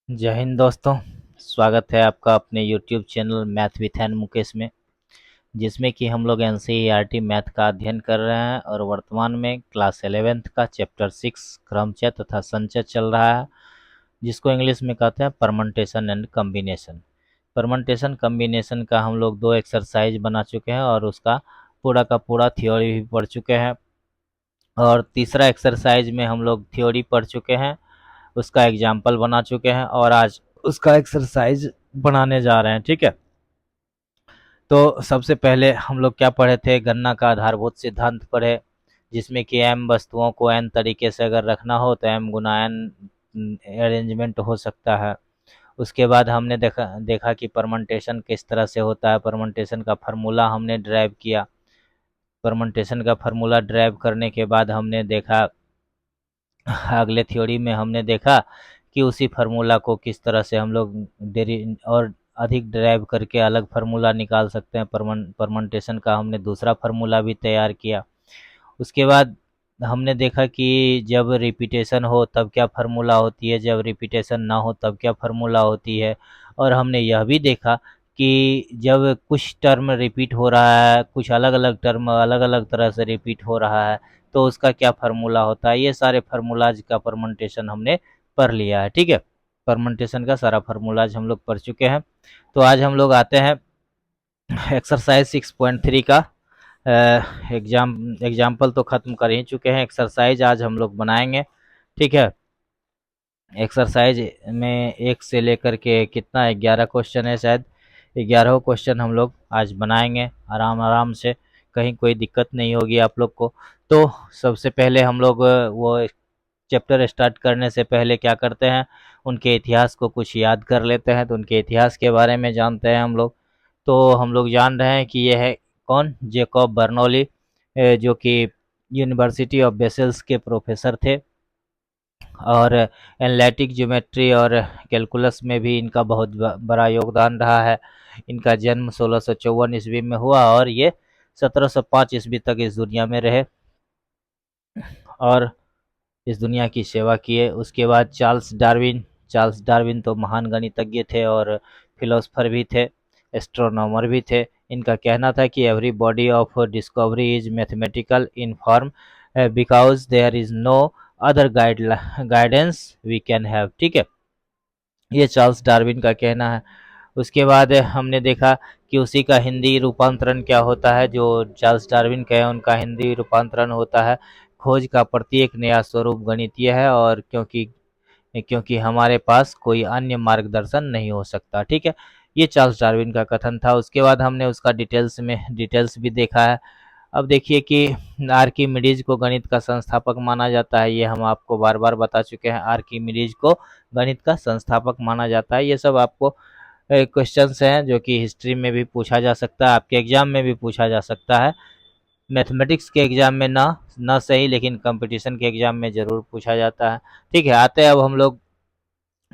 जय हिंद दोस्तों। स्वागत है आपका अपने YouTube channel math with an Mukesh में, जिसमें कि हम लोग NCERT मैथ का अध्ययन कर रहे हैं और वर्तमान में क्लास 11th का चैप्टर 6 क्रमचय तथा संचय चल रहा है, जिसको इंग्लिश में कहते हैं परमंटेशन एंड कम्बिनेशन। परमंटेशन कम्बिनेशन का हम लोग 2 एक्सरसाइज बना चुके हैं और उसका पूरा का पूरा थ्योरी भी पढ़ चुके हैं, और तीसरा एक्सरसाइज में हम लोग थ्योरी पढ़ चुके हैं, उसका एग्जाम्पल बना चुके हैं और आज उसका एक्सरसाइज बनाने जा रहे हैं। ठीक है, तो सबसे पहले हम लोग क्या पढ़े थे, गणना का आधारभूत सिद्धांत पढ़े, जिसमें कि m वस्तुओं को n तरीके से अगर रखना हो तो m गुना n अरेंजमेंट हो सकता है। उसके बाद हमने देखा कि परमंटेशन किस तरह से होता है। परमंटेशन का फार्मूला हमने ड्राइव किया। परमंटेशन का फार्मूला ड्राइव करने के बाद हमने देखा, अगले थ्योरी में हमने देखा कि उसी फार्मूला को किस तरह से हम लोग डेरी और अधिक ड्राइव करके अलग फार्मूला निकाल सकते हैं। परमंटेशन का हमने दूसरा फार्मूला भी तैयार किया। उसके बाद हमने देखा कि जब रिपीटेशन हो तब क्या फार्मूला होती है, जब रिपीटेशन ना हो तब क्या फार्मूला होती है। और हमने यह भी देखा कि जब कुछ टर्म रिपीट हो रहा है, कुछ अलग अलग टर्म अलग अलग तरह से रिपीट हो रहा है, तो उसका क्या फार्मूला होता है। ये सारे फार्मूलाज का परमंटेशन हमने पढ़ लिया है। ठीक है, परमंटेशन का सारा फार्मूलाज हम लोग पढ़ चुके हैं। तो आज हम लोग आते हैं एक्सरसाइज 6.3 का। एग्जाम्पल तो ख़त्म कर ही चुके हैं, एक्सरसाइज आज हम लोग बनाएंगे। ठीक है, एक्सरसाइज में 1 से लेकर के कितना 11 क्वेश्चन है, शायद 11 क्वेश्चन हम लोग आज बनाएंगे आराम आराम से, कहीं कोई दिक्कत नहीं होगी आप लोग को। तो सबसे पहले हम लोग वो चैप्टर स्टार्ट करने से पहले क्या करते हैं, उनके इतिहास को कुछ याद कर लेते हैं। तो उनके इतिहास के बारे में जानते हैं हम लोग। तो हम लोग जान रहे हैं कि यह है कौन, जेकॉब बर्नौली, जो कि यूनिवर्सिटी ऑफ ब्रसेल्स के प्रोफेसर थे, और एनालिटिक ज्योमेट्री और कैलकुलस में भी इनका बहुत बड़ा योगदान रहा है। इनका जन्म 1654 ईस्वी में हुआ और ये 1705 ईस्वी तक इस दुनिया में रहे और इस दुनिया की सेवा किए। उसके बाद चार्ल्स डार्विन तो महान गणितज्ञ थे और फिलोसफर भी थे, एस्ट्रोनॉमर भी थे। इनका कहना था कि every body of discovery is mathematical in form because there is no other guidance we can have. ठीक है, ये चार्ल्स डार्विन का कहना है। उसके बाद हमने देखा कि उसी का हिंदी रूपांतरण क्या होता है। जो चार्ल्स डार्विन का है उनका हिंदी रूपांतरण होता है, खोज का प्रत्येक नया स्वरूप गणितीय है, और क्योंकि क्योंकि हमारे पास कोई अन्य मार्गदर्शन नहीं हो सकता। ठीक है, ये चार्ल्स डार्विन का कथन था। उसके बाद हमने उसका डिटेल्स भी देखा है। अब देखिए कि आर्किमिडीज को गणित का संस्थापक माना जाता है, ये हम आपको बार बार बता चुके हैं। आर्किमिडीज को गणित का संस्थापक माना जाता है। ये सब आपको क्वेश्चंस हैं जो कि हिस्ट्री में भी पूछा जा सकता है, आपके एग्जाम में भी पूछा जा सकता है। मैथमेटिक्स के एग्जाम में ना सही, लेकिन कंपटीशन के एग्जाम में ज़रूर पूछा जाता है। ठीक है, आते हैं अब हम लोग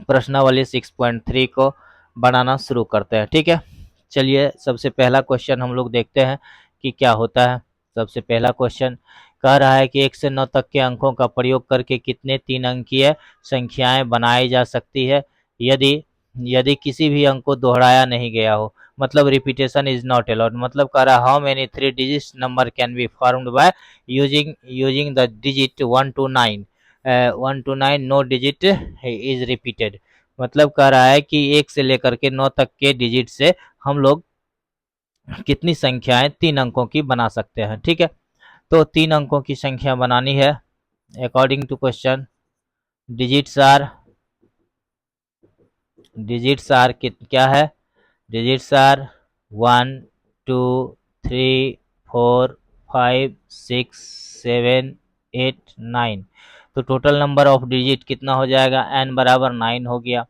प्रश्नावली 6.3 को बनाना शुरू करते हैं। ठीक है, चलिए सबसे पहला क्वेश्चन हम लोग देखते हैं कि क्या होता है। सबसे पहला क्वेश्चन कह रहा है कि 1 से 9 तक के अंकों का प्रयोग करके कितने 3 अंकीय संख्याएं बनाई जा सकती है यदि यदि किसी भी अंक को दोहराया नहीं गया हो। मतलब रिपीटेशन इज नॉट अलाउड। मतलब कह रहा है how many 3 digit number can be formed by using the digit 1 to 9। 1 to 9 no digit is repeated. मतलब कह रहा है कि 1 से लेकर के 9 तक के डिजिट से हम लोग कितनी संख्याएं 3 अंकों की बना सकते हैं। ठीक है, तो 3 अंकों की संख्या बनानी है according to question. Digits are क्या है, डिजिट्स आर 1 2 3 4 5 6 7 8 9। तो टोटल नंबर ऑफ डिजिट कितना हो जाएगा, n बराबर 9 हो गया।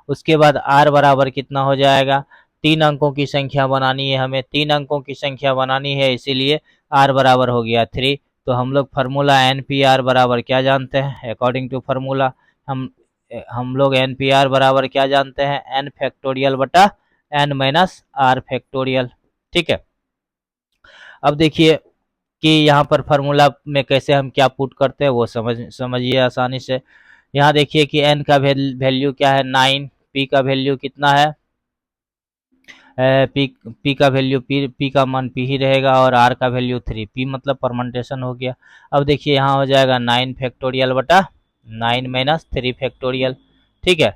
उसके बाद r बराबर कितना हो जाएगा, 3 अंकों की संख्या बनानी है हमें, 3 अंकों की संख्या बनानी है, इसीलिए r बराबर हो गया 3। तो हम लोग फार्मूला NPR बराबर क्या जानते हैं, अकॉर्डिंग टू फार्मूला हम लोग NPR बराबर क्या जानते हैं, n फैक्टोरियल बटा n माइनस r फैक्टोरियल। ठीक है, अब देखिए कि यहाँ पर फार्मूला में कैसे हम क्या पुट करते हैं वो समझिए आसानी से। यहाँ देखिए कि n का वैल्यू क्या है 9, p का वैल्यू कितना है, पी का वैल्यू पी का मान पी ही रहेगा, और आर का वैल्यू 3, पी मतलब परमेंटेशन हो गया। अब देखिए यहाँ हो जाएगा 9 फैक्टोरियल बटा 9 माइनस 3 फैक्टोरियल। ठीक है,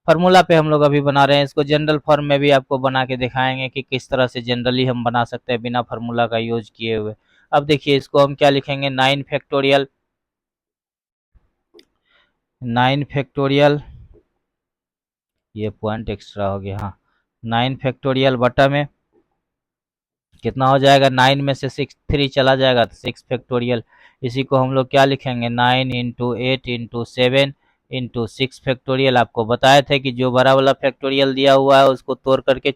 फार्मूला पे हम लोग अभी बना रहे हैं, इसको जनरल फॉर्म में भी आपको बना के दिखाएंगे कि किस तरह से जनरली हम बना सकते हैं बिना फार्मूला का यूज किए हुए। अब देखिए इसको हम क्या लिखेंगे, 9 फैक्टोरियल, 9 फैक्टोरियल, ये पॉइंट एक्स्ट्रा हो गया, हाँ 9 फैक्टोरियल बटा में कितना हो जाएगा, 9 में से 3 चला जाएगा तो 6 फैक्टोरियल। इसी को हम लोग क्या लिखेंगे, 9 इंटू 8 इंटू 7 इंटू 6 फैक्टोरियल। आपको बताए थे कि जो बड़ा वाला फैक्टोरियल दिया हुआ है उसको तोड़ करके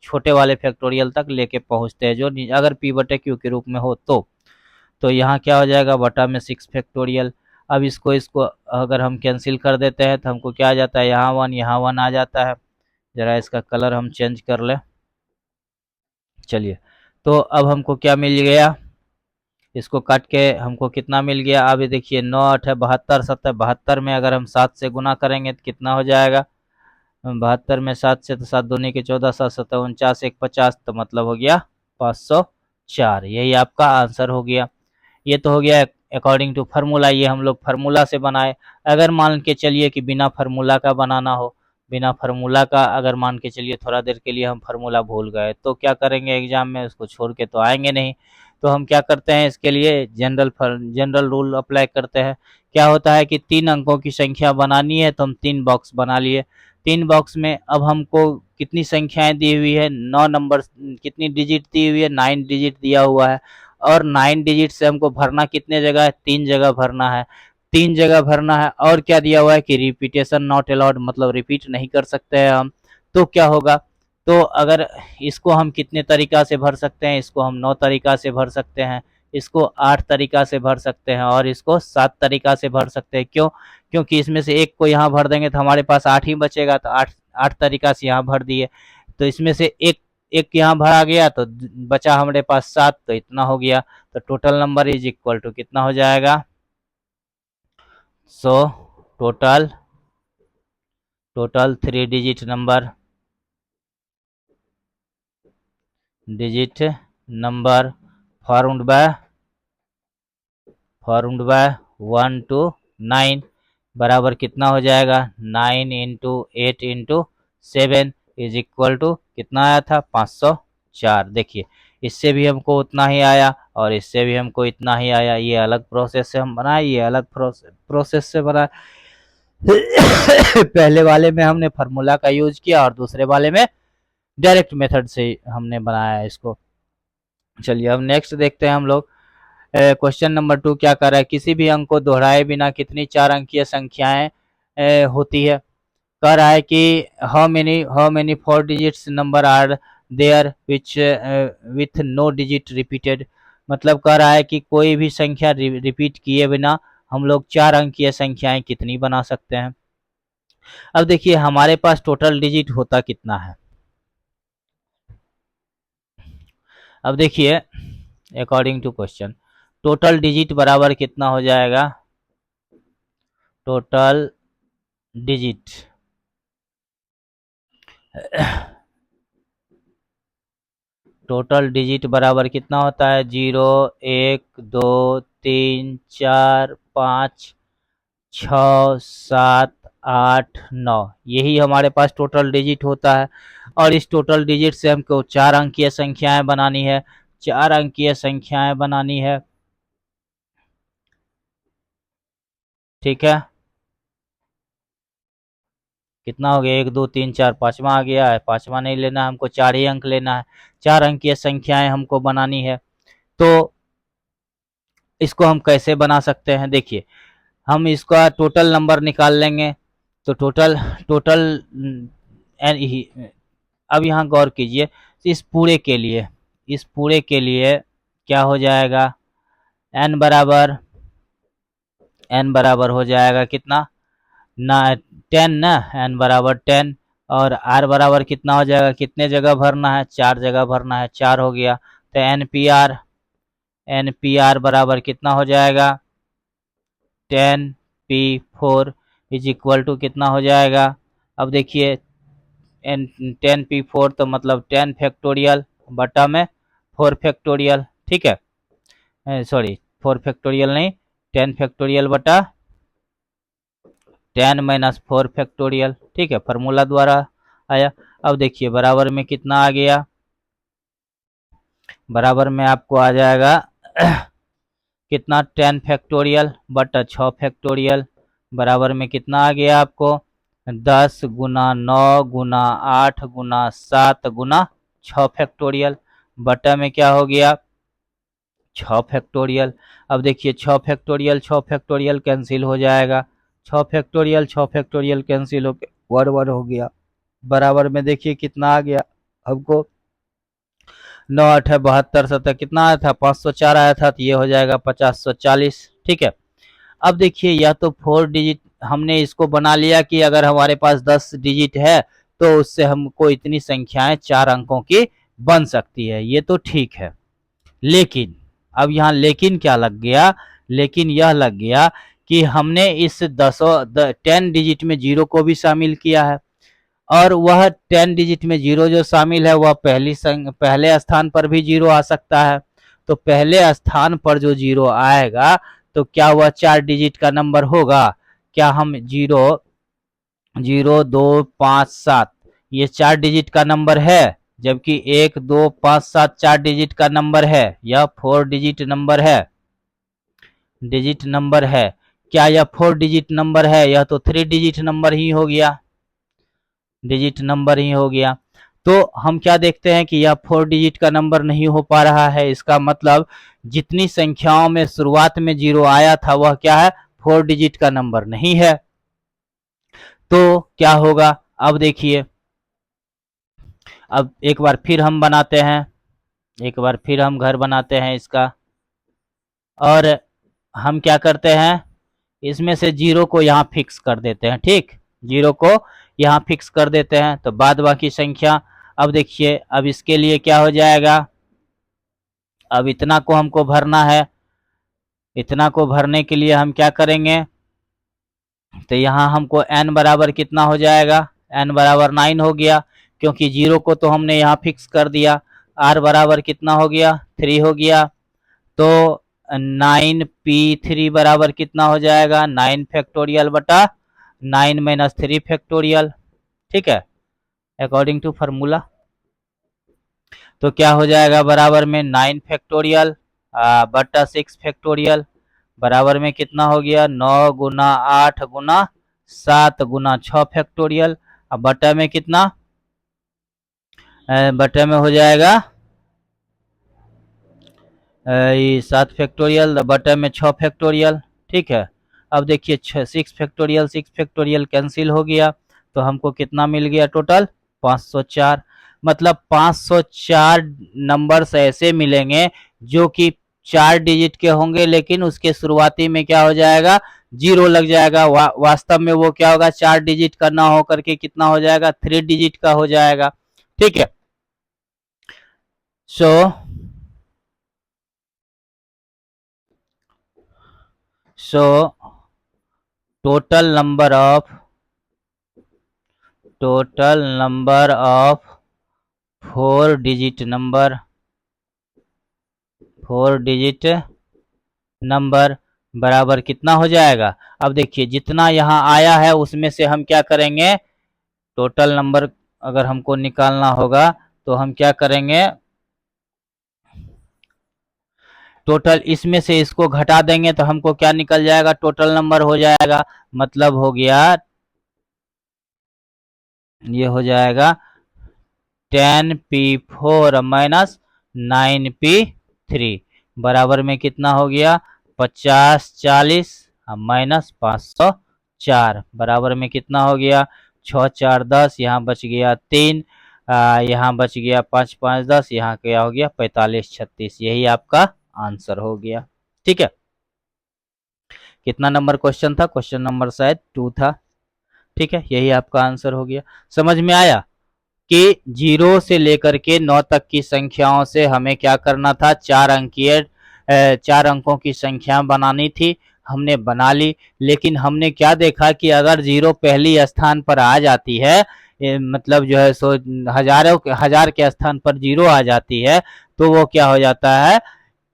छोटे वाले फैक्टोरियल तक लेके पहुंचते हैं, जो अगर पी बटे क्यू के रूप में हो तो यहाँ क्या हो जाएगा, बटा में 6 फैक्टोरियल। अब इसको इसको अगर हम कैंसिल कर देते हैं तो हमको क्या आ जाता है, यहाँ वन आ जाता है। जरा इसका कलर हम चेंज कर लें, चलिए। तो अब हमको क्या मिल गया, इसको काट के हमको कितना मिल गया, अब ये देखिए 9 8 है 72, 70 72 में अगर हम 7 से गुना करेंगे तो कितना हो जाएगा, 72 में 7 से, तो 7 दूनी के 14, 7 7 49, 1 50, तो मतलब हो गया 504। यही आपका आंसर हो गया। ये तो हो गया अकॉर्डिंग टू फार्मूला, ये हम लोग फार्मूला से बनाए। अगर मान के चलिए कि बिना फार्मूला का बनाना हो, बिना फार्मूला का अगर मान के चलिए थोड़ा देर के लिए हम फार्मूला भूल गए तो क्या करेंगे, एग्जाम में उसको छोड़ के तो आएंगे नहीं। तो हम क्या करते हैं, इसके लिए जनरल रूल अप्लाई करते हैं। क्या होता है कि 3 अंकों की संख्या बनानी है तो हम 3 बॉक्स बना लिए। 3 बॉक्स में अब हमको कितनी संख्याएं दी हुई है, 9 नंबर, कितनी डिजिट दी हुई है, 9 डिजिट दिया हुआ है। और 9 डिजिट से हमको भरना कितने जगह है, 3 जगह भरना है, 3 जगह भरना है। और क्या दिया हुआ है कि रिपीटेशन नॉट अलाउड, मतलब रिपीट नहीं कर सकते हैं हम। तो क्या होगा, तो अगर इसको हम कितने तरीका से भर सकते हैं, इसको हम 9 तरीका से भर सकते हैं, इसको 8 तरीका से भर सकते हैं, और इसको 7 तरीका से भर सकते हैं। क्यों, क्योंकि इसमें से एक को यहाँ भर देंगे तो हमारे पास 8 ही बचेगा, तो 8 तरीका से यहाँ भर दिए। तो इसमें से एक एक यहाँ भरा गया तो बचा हमारे पास 7, तो इतना हो गया। तो total number is equal to कितना हो जाएगा, so total 3 digit number formed by 1 to 9 बराबर कितना हो जाएगा, 9 into 8 into 7 is equal to कितना आया था, 504। देखिए इससे भी हमको उतना ही आया और इससे भी हमको इतना ही आया। ये अलग प्रोसेस से हम बनाए, ये अलग प्रोसेस से बनाए। पहले वाले में हमने फार्मूला का यूज किया और दूसरे वाले में डायरेक्ट मेथड से हमने बनाया इसको। चलिए अब नेक्स्ट देखते हैं हम लोग। क्वेश्चन नंबर 2 क्या कर रहा है, किसी भी अंक को दोहराए बिना कितनी 4 अंकीय संख्याएं होती है। कह रहा है कि how many 4 digits number are there which with no digit repeated. मतलब कह रहा है कि कोई भी संख्या रिपीट किए बिना हम लोग 4 अंकीय संख्याएं कितनी बना सकते हैं। अब देखिए हमारे पास टोटल डिजिट होता कितना है। अब देखिए according to question total digit बराबर कितना हो जाएगा, टोटल डिजिट टोटल डिजिट बराबर कितना होता है, 0 1 2 3 4 5 6 7 8 9, यही हमारे पास टोटल डिजिट होता है। और इस टोटल डिजिट से हमको 4 अंकीय संख्याएं बनानी है, 4 अंकीय संख्याएं बनानी है। ठीक है, कितना हो गया, 1 2 3 4, पांचवा आ गया है, पांचवा नहीं लेना है हमको, 4 ही अंक लेना है। 4 अंकीय संख्याएं हमको बनानी है। तो इसको हम कैसे बना सकते हैं, देखिए हम इसका टोटल नंबर निकाल लेंगे। तो टोटल टोटल अब यहाँ गौर कीजिए, इस पूरे के लिए क्या हो जाएगा, n बराबर हो जाएगा कितना ना 10 ना, n बराबर 10। और r बराबर कितना हो जाएगा, कितने जगह भरना है, 4 जगह भरना है, 4 हो गया। तो एन पी आर बराबर कितना हो जाएगा, 10 p4 इज इक्वल टू कितना हो जाएगा। अब देखिए 10p4 तो मतलब 10 फैक्टोरियल बटा में 4 फैक्टोरियल, ठीक है, सॉरी 4 फैक्टोरियल नहीं, 10 फैक्टोरियल बटा 10 माइनस 4 फैक्टोरियल, ठीक है, फार्मूला द्वारा आया। अब देखिए बराबर में कितना आ गया, बराबर में आपको आ जाएगा कितना 10 फैक्टोरियल बटा 6 फैक्टोरियल, बराबर में कितना आ गया आपको 10 गुना 9 गुना 8 गुना 7 गुना 6 फैक्टोरियल, बटा में क्या हो गया 6 फैक्टोरियल। अब देखिए 6 फैक्टोरियल कैंसिल हो जाएगा, 6 फैक्टोरियल कैंसिल हो के वर्ड हो गया, बराबर में देखिए कितना आ गया हमको 9 8 72 7 कितना आया था 504 आया था, तो ये हो जाएगा 5040, ठीक है। अब देखिए या तो 4 डिजिट हमने इसको बना लिया कि अगर हमारे पास 10 डिजिट है तो उससे हमको इतनी संख्याएं 4 अंकों की बन सकती है, ये तो ठीक है। लेकिन अब यहाँ लेकिन क्या लग गया, लेकिन यह लग गया कि हमने इस 10 डिजिट में 0 को भी शामिल किया है, और वह 10 डिजिट में 0 जो शामिल है वह पहले स्थान पर भी 0 आ सकता है। तो पहले स्थान पर जो 0 आएगा तो क्या वह 4 डिजिट का नंबर होगा, क्या हम 0 0 2 5 7 ये 4 डिजिट का नंबर है, जबकि 1 2 5 7 4 डिजिट का नंबर है, यह 4 डिजिट नंबर है, क्या यह 4 डिजिट नंबर है, यह तो 3 डिजिट नंबर ही हो गया, तो हम क्या देखते हैं कि यह 4 डिजिट का नंबर नहीं हो पा रहा है, इसका मतलब जितनी संख्याओं में शुरुआत में 0 आया था वह क्या है 4 डिजिट का नंबर नहीं है। तो क्या होगा, अब देखिए अब एक बार फिर हम बनाते हैं, एक बार फिर हम घर बनाते हैं इसका, और हम क्या करते हैं इसमें से 0 को यहाँ फिक्स कर देते हैं, ठीक 0 को यहाँ फिक्स कर देते हैं, तो बाद बाकी संख्या। अब देखिए अब इसके लिए क्या हो जाएगा, अब इतना को हमको भरना है, इतना को भरने के लिए हम क्या करेंगे, तो यहाँ हमको n बराबर कितना हो जाएगा, n बराबर 9 हो गया, क्योंकि 0 को तो हमने यहाँ फिक्स कर दिया। r बराबर कितना हो गया 3 हो गया, तो 9p3 बराबर कितना हो जाएगा 9 फैक्टोरियल बटा 9 माइनस 3 फैक्टोरियल, ठीक है, अकॉर्डिंग टू फार्मूला। तो क्या हो जाएगा बराबर में 9 फैक्टोरियल बटा 6 फैक्टोरियल, बराबर में कितना हो गया 9 गुना 8 गुना 7 गुना 6 फैक्टोरियल, अब बटा में कितना बटा में हो जाएगा ये 7 फैक्टोरियल बटा में 6 फैक्टोरियल, ठीक है। अब देखिए 6 फैक्टोरियल कैंसिल हो गया, तो हमको कितना मिल गया टोटल 504, मतलब 504 नंबर्स ऐसे मिलेंगे जो कि 4 डिजिट के होंगे, लेकिन उसके शुरुआती में क्या हो जाएगा 0 लग जाएगा, वास्तव में वो क्या होगा 4 डिजिट का ना हो करके कितना हो जाएगा 3 डिजिट का हो जाएगा, ठीक है। सो total number of 4 digit number बराबर कितना हो जाएगा। अब देखिए जितना यहाँ आया है उसमें से हम क्या करेंगे, टोटल नंबर अगर हमको निकालना होगा तो हम क्या करेंगे, टोटल इसमें से इसको घटा देंगे तो हमको क्या निकल जाएगा टोटल नंबर हो जाएगा, मतलब हो गया ये हो जाएगा 10p4 माइनस 9p3 बराबर में कितना हो गया 50 40 माइनस 504 बराबर में कितना हो गया 6 4 10, यहाँ बच गया 3, यहाँ बच गया 5 5 10, यहाँ क्या हो गया 45 36, यही आपका आंसर हो गया, ठीक है। कितना नंबर क्वेश्चन था, क्वेश्चन नंबर शायद 2 था, ठीक है, यही आपका आंसर हो गया। समझ में आया कि 0 से लेकर के 9 तक की संख्याओं से हमें क्या करना था 4 अंकों की संख्या बनानी थी, हमने बना ली, लेकिन हमने क्या देखा कि अगर जीरो पहली स्थान पर आ जाती है, मतलब जो है सो हजार के स्थान पर जीरो आ जाती है, तो वो क्या हो जाता है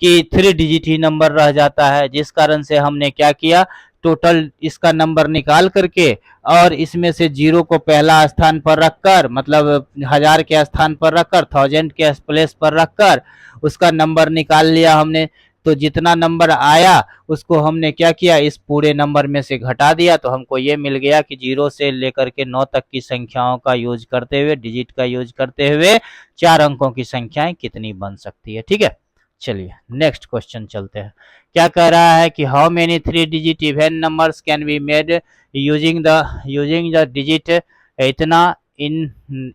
कि 3 डिजिट ही नंबर रह जाता है। जिस कारण से हमने क्या किया, टोटल इसका नंबर निकाल करके और इसमें से जीरो को पहला स्थान पर रखकर, मतलब हजार के स्थान पर रखकर, थाउजेंड के प्लेस पर रखकर उसका नंबर निकाल लिया हमने। तो जितना नंबर आया उसको हमने क्या किया, इस पूरे नंबर में से घटा दिया, तो हमको ये मिल गया कि 0 से लेकर के 9 तक की संख्याओं का यूज करते हुए, डिजिट का यूज करते हुए 4 अंकों की संख्याएं कितनी बन सकती है। ठीक है, चलिए नेक्स्ट क्वेश्चन चलते हैं। क्या कह रहा है कि how many 3 digit even numbers can be made using the digit इतना इन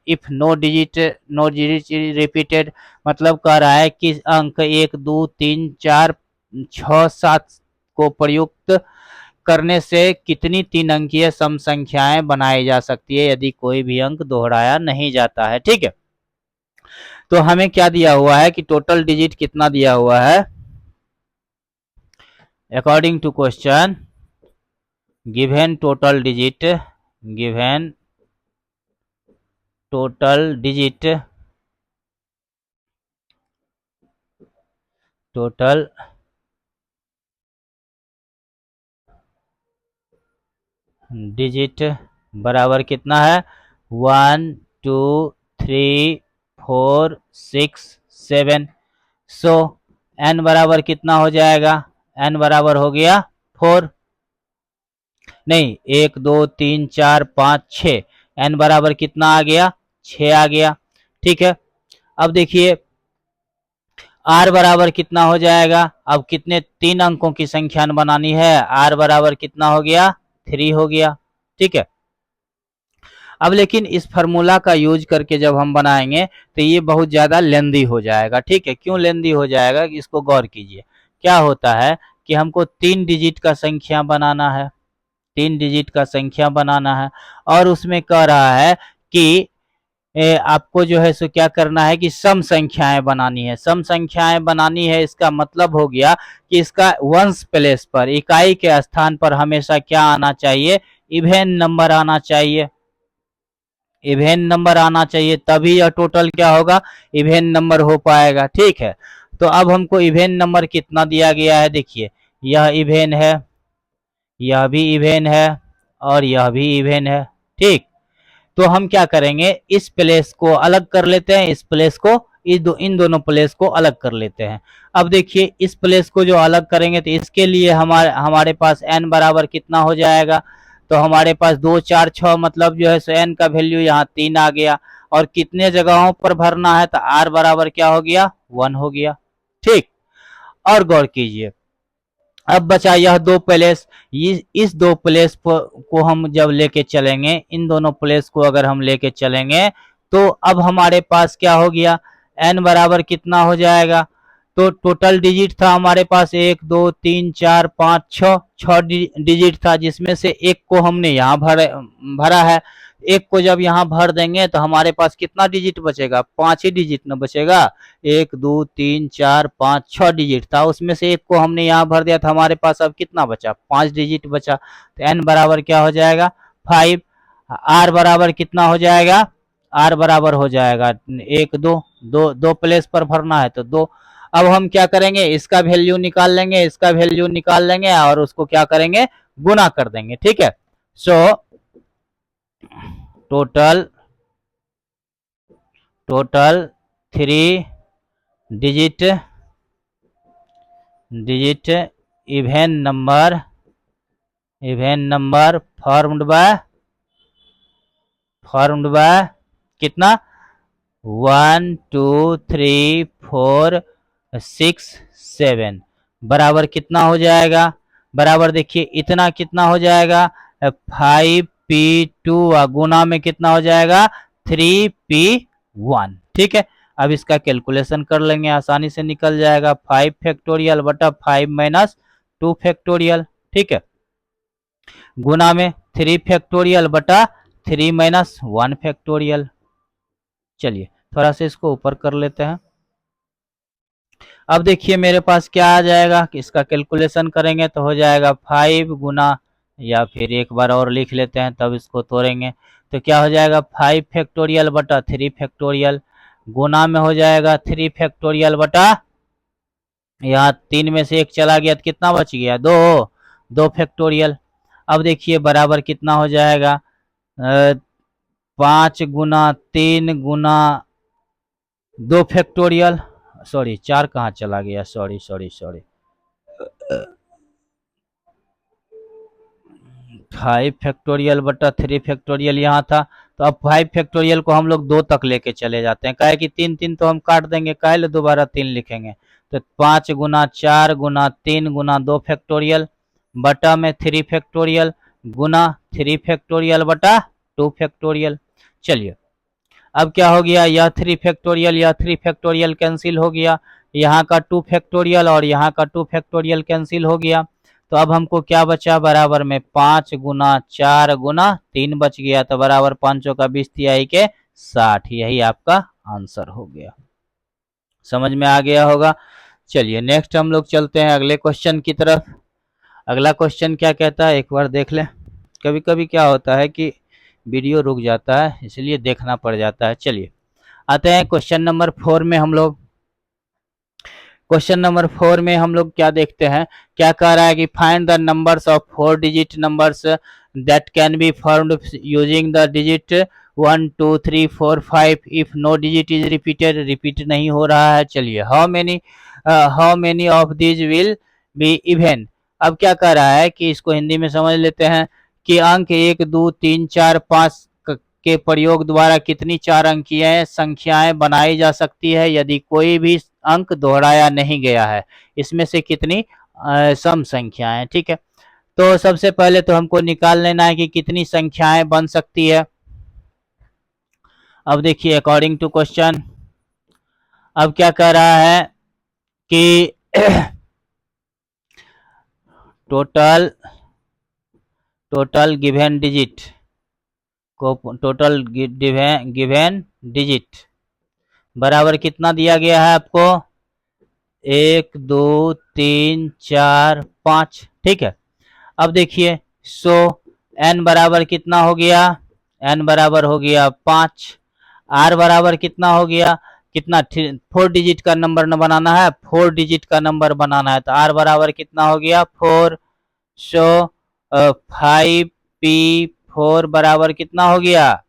इफ नो डिजिट रिपीटेड। मतलब कह रहा है कि अंक 1 2 3 4 6 7 को प्रयुक्त करने से कितनी 3 अंकीय सम संख्याएं बनाई जा सकती है यदि कोई भी अंक दोहराया नहीं जाता है। ठीक है, तो हमें क्या दिया हुआ है कि टोटल डिजिट कितना दिया हुआ है, according to question given total digit total digit बराबर कितना है, 1 2 3 4 6 7। सो n बराबर कितना हो जाएगा, n बराबर हो गया 4, नहीं 1 2 3 4 5 6, n बराबर कितना आ गया, 6 आ गया। ठीक है, अब देखिए r बराबर कितना हो जाएगा, अब कितने 3 अंकों की संख्या बनानी है, r बराबर कितना हो गया, 3 हो गया। ठीक है, अब लेकिन इस फार्मूला का यूज करके जब हम बनाएंगे तो ये बहुत ज़्यादा लेंदी हो जाएगा। ठीक है, क्यों लेंदी हो जाएगा, इसको गौर कीजिए। क्या होता है कि हमको 3 डिजिट का संख्या बनाना है, 3 डिजिट का संख्या बनाना है, और उसमें कह रहा है कि आपको जो है सो क्या करना है कि सम संख्याएं बनानी है। सम संख्याएं बनानी है, इसका मतलब हो गया कि इसका वंश प्लेस पर, इकाई के स्थान पर हमेशा क्या आना चाहिए, इवेन नंबर आना चाहिए, इवेन नंबर आना चाहिए, तभी यह टोटल क्या होगा, इवेन नंबर हो पाएगा। ठीक है, तो अब हमको इवेन नंबर कितना दिया गया है, देखिए यह इवेन है, यह भी इवेन है, और यह भी इवेन है। ठीक, तो हम क्या करेंगे, इस प्लेस को अलग कर लेते हैं, इस प्लेस को, इन दोनों प्लेस को अलग कर लेते हैं। अब देखिए इस प्लेस को जो अलग करेंगे तो इसके लिए हमारे पास n बराबर कितना हो जाएगा, तो हमारे पास 2 4 6, मतलब जो है सो n का वैल्यू यहाँ 3 आ गया, और कितने जगहों पर भरना है, तो r बराबर क्या हो गया, 1 हो गया। ठीक, और गौर कीजिए, अब बचा यह 2 प्लेस, इस 2 प्लेस को हम जब लेके चलेंगे, इन दोनों प्लेस को अगर हम लेके चलेंगे, तो अब हमारे पास क्या हो गया, n बराबर कितना हो जाएगा, तो टोटल डिजिट था हमारे पास 1 2 3 4 5 6 डिजिट था, जिसमें से एक को हमने यहाँ भरा है। एक को जब यहाँ भर देंगे तो हमारे पास कितना डिजिट बचेगा, 5 ही डिजिट न बचेगा, 1 2 3 4 5 6 डिजिट था, उसमें से एक को हमने यहाँ भर दिया था, हमारे पास अब कितना बचा, 5 डिजिट बचा। तो n बराबर क्या हो जाएगा, 5। r बराबर कितना हो जाएगा, r बराबर हो जाएगा 1 2, दो प्लेस पर भरना है तो 2। अब हम क्या करेंगे, इसका वैल्यू निकाल लेंगे, इसका वैल्यू निकाल लेंगे, और उसको क्या करेंगे, गुना कर देंगे। ठीक है, सो total 3 digit even number formed bye कितना, 1 2 3 4 6 7 बराबर कितना हो जाएगा, बराबर देखिए इतना कितना हो जाएगा, 5p2, गुना में कितना हो जाएगा, 3p1। ठीक है, अब इसका कैलकुलेशन कर लेंगे, आसानी से निकल जाएगा, 5 फैक्टोरियल बटा 5 माइनस 2 फैक्टोरियल। ठीक है, गुना में 3 फैक्टोरियल बटा 3 माइनस 1 फैक्टोरियल। चलिए थोड़ा सा इसको ऊपर कर लेते हैं। अब देखिए मेरे पास क्या आ जाएगा कि इसका कैलकुलेशन करेंगे तो हो जाएगा 5 गुना, या फिर एक बार और लिख लेते हैं तब इसको तोड़ेंगे, तो क्या हो जाएगा 5 फैक्टोरियल बटा 3 फैक्टोरियल, गुना में हो जाएगा 3 फैक्टोरियल बटा, यहाँ 3 में से एक चला गया तो कितना बच गया, 2 फैक्टोरियल। अब देखिए बराबर कितना हो जाएगा, 5 गुना 3 गुना 2 फैक्टोरियल, सॉरी 4 कहाँ चला गया, सॉरी सॉरी सॉरी, 5 फैक्टोरियल बटा 3 फैक्टोरियल यहाँ था, तो अब 5 फैक्टोरियल को हम लोग 2 तक लेके चले जाते हैं, काहे कि 3 तो हम काट देंगे, काहे दोबारा 3 लिखेंगे, तो 5 गुना 4 गुना 3 गुना 2 फैक्टोरियल बटा में 3 फैक्टोरियल गुना 3 फैक्टोरियल बटा 2 फैक्टोरियल। चलिए अब क्या हो गया, यह 3 फैक्टोरियल यह 3 फैक्टोरियल कैंसिल हो गया, यहाँ का 2 फैक्टोरियल और यहाँ का 2 फैक्टोरियल कैंसिल हो गया, तो अब हमको क्या बचा बराबर में 5 गुना 4 गुना 3 बच गया, तो बराबर 5 का 20 तिहाई के 60, यही आपका आंसर हो गया। समझ में आ गया होगा। चलिए नेक्स्ट हम लोग चलते हैं अगले क्वेश्चन की तरफ। अगला क्वेश्चन क्या कहता है एक बार देख लें, कभी कभी क्या होता है कि वीडियो रुक जाता है इसलिए देखना पड़ जाता है। चलिए आते हैं क्वेश्चन नंबर 4 में हम लोग। क्वेश्चन नंबर 4 में हम लोग क्या देखते हैं, क्या कह रहा है कि find the numbers of 4 digit numbers that can be formed using the digit 1 2 3 4 5 if no digit is repeated, repeat नहीं हो रहा है। चलिए how many of these will be even. अब क्या कह रहा है कि इसको हिंदी में समझ लेते हैं कि अंक 1 2 3 4 5 के प्रयोग द्वारा कितनी 4 अंकीय संख्याएं बनाई जा सकती है यदि कोई भी अंक दोहराया नहीं गया है, इसमें से कितनी सम संख्याएं। ठीक है, तो सबसे पहले तो हमको निकाल लेना है कि कितनी संख्याएं बन सकती है। अब देखिए अकॉर्डिंग टू क्वेश्चन अब क्या कह रहा है कि टोटल गिवन डिजिट को टोटल गिवन डिजिट बराबर कितना दिया गया है आपको, 1 2 3 4 5। ठीक है, अब देखिए सो n बराबर कितना हो गया, n बराबर हो गया 5, r बराबर कितना हो गया, कितना 4 डिजिट का नंबर न बनाना है, 4 डिजिट का नंबर बनाना है, तो r बराबर कितना हो गया 4, सो 5p4 बराबर कितना हो गया,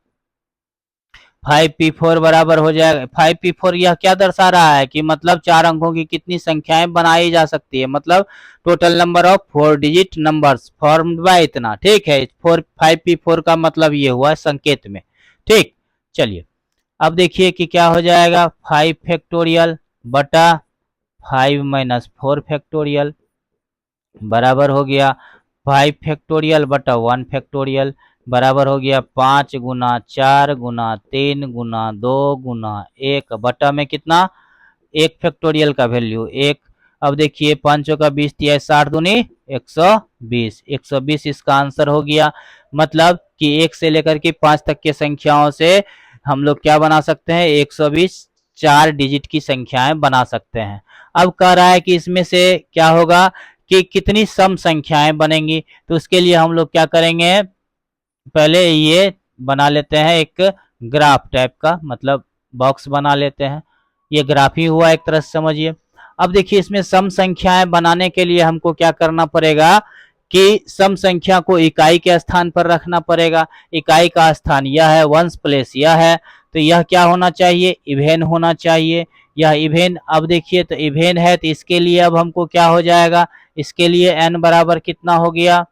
5p4 बराबर हो जाएगा 5p4। यह क्या दर्शा रहा है कि मतलब 4 अंकों की कितनी संख्याएं बनाई जा सकती है, मतलब total number of 4 digit numbers formed by इतना। ठीक है, 5p4 का मतलब ये हुआ संकेत में। ठीक, चलिए अब देखिए कि क्या हो जाएगा, 5 फैक्टोरियल बटा 5 माइनस 4 फैक्टोरियल बराबर हो गया 5 फैक्टोरियल बटा 1 फैक्टोरियल बराबर हो गया 5 गुना 4 गुना 3 गुना 2 गुना 1 बटा में कितना 1 फैक्टोरियल का वैल्यू 1। अब देखिए 5 का 20 तिहाई 60 दूनी 120, 120 इसका आंसर हो गया। मतलब कि 1 से लेकर के 5 तक के संख्याओं से हम लोग क्या बना सकते हैं, 120 4 डिजिट की संख्याएं बना सकते हैं। अब कह रहा है कि इसमें से क्या होगा कि कितनी सम संख्याएं बनेंगी, तो उसके लिए हम लोग क्या करेंगे, पहले ये बना लेते हैं एक ग्राफ टाइप का, मतलब बॉक्स बना लेते हैं, ये ग्राफ ही हुआ एक तरह से समझिए। अब देखिए इसमें सम संख्याएं बनाने के लिए हमको क्या करना पड़ेगा कि सम संख्या को इकाई के स्थान पर रखना पड़ेगा। इकाई का स्थान यह है, वंस प्लेस यह है, तो यह क्या होना चाहिए, इवेन होना चाहिए, यह इवेन। अब देखिए तो इवेन है, तो इसके लिए अब हमको क्या हो जाएगा, इसके लिए n बराबर कितना हो गया।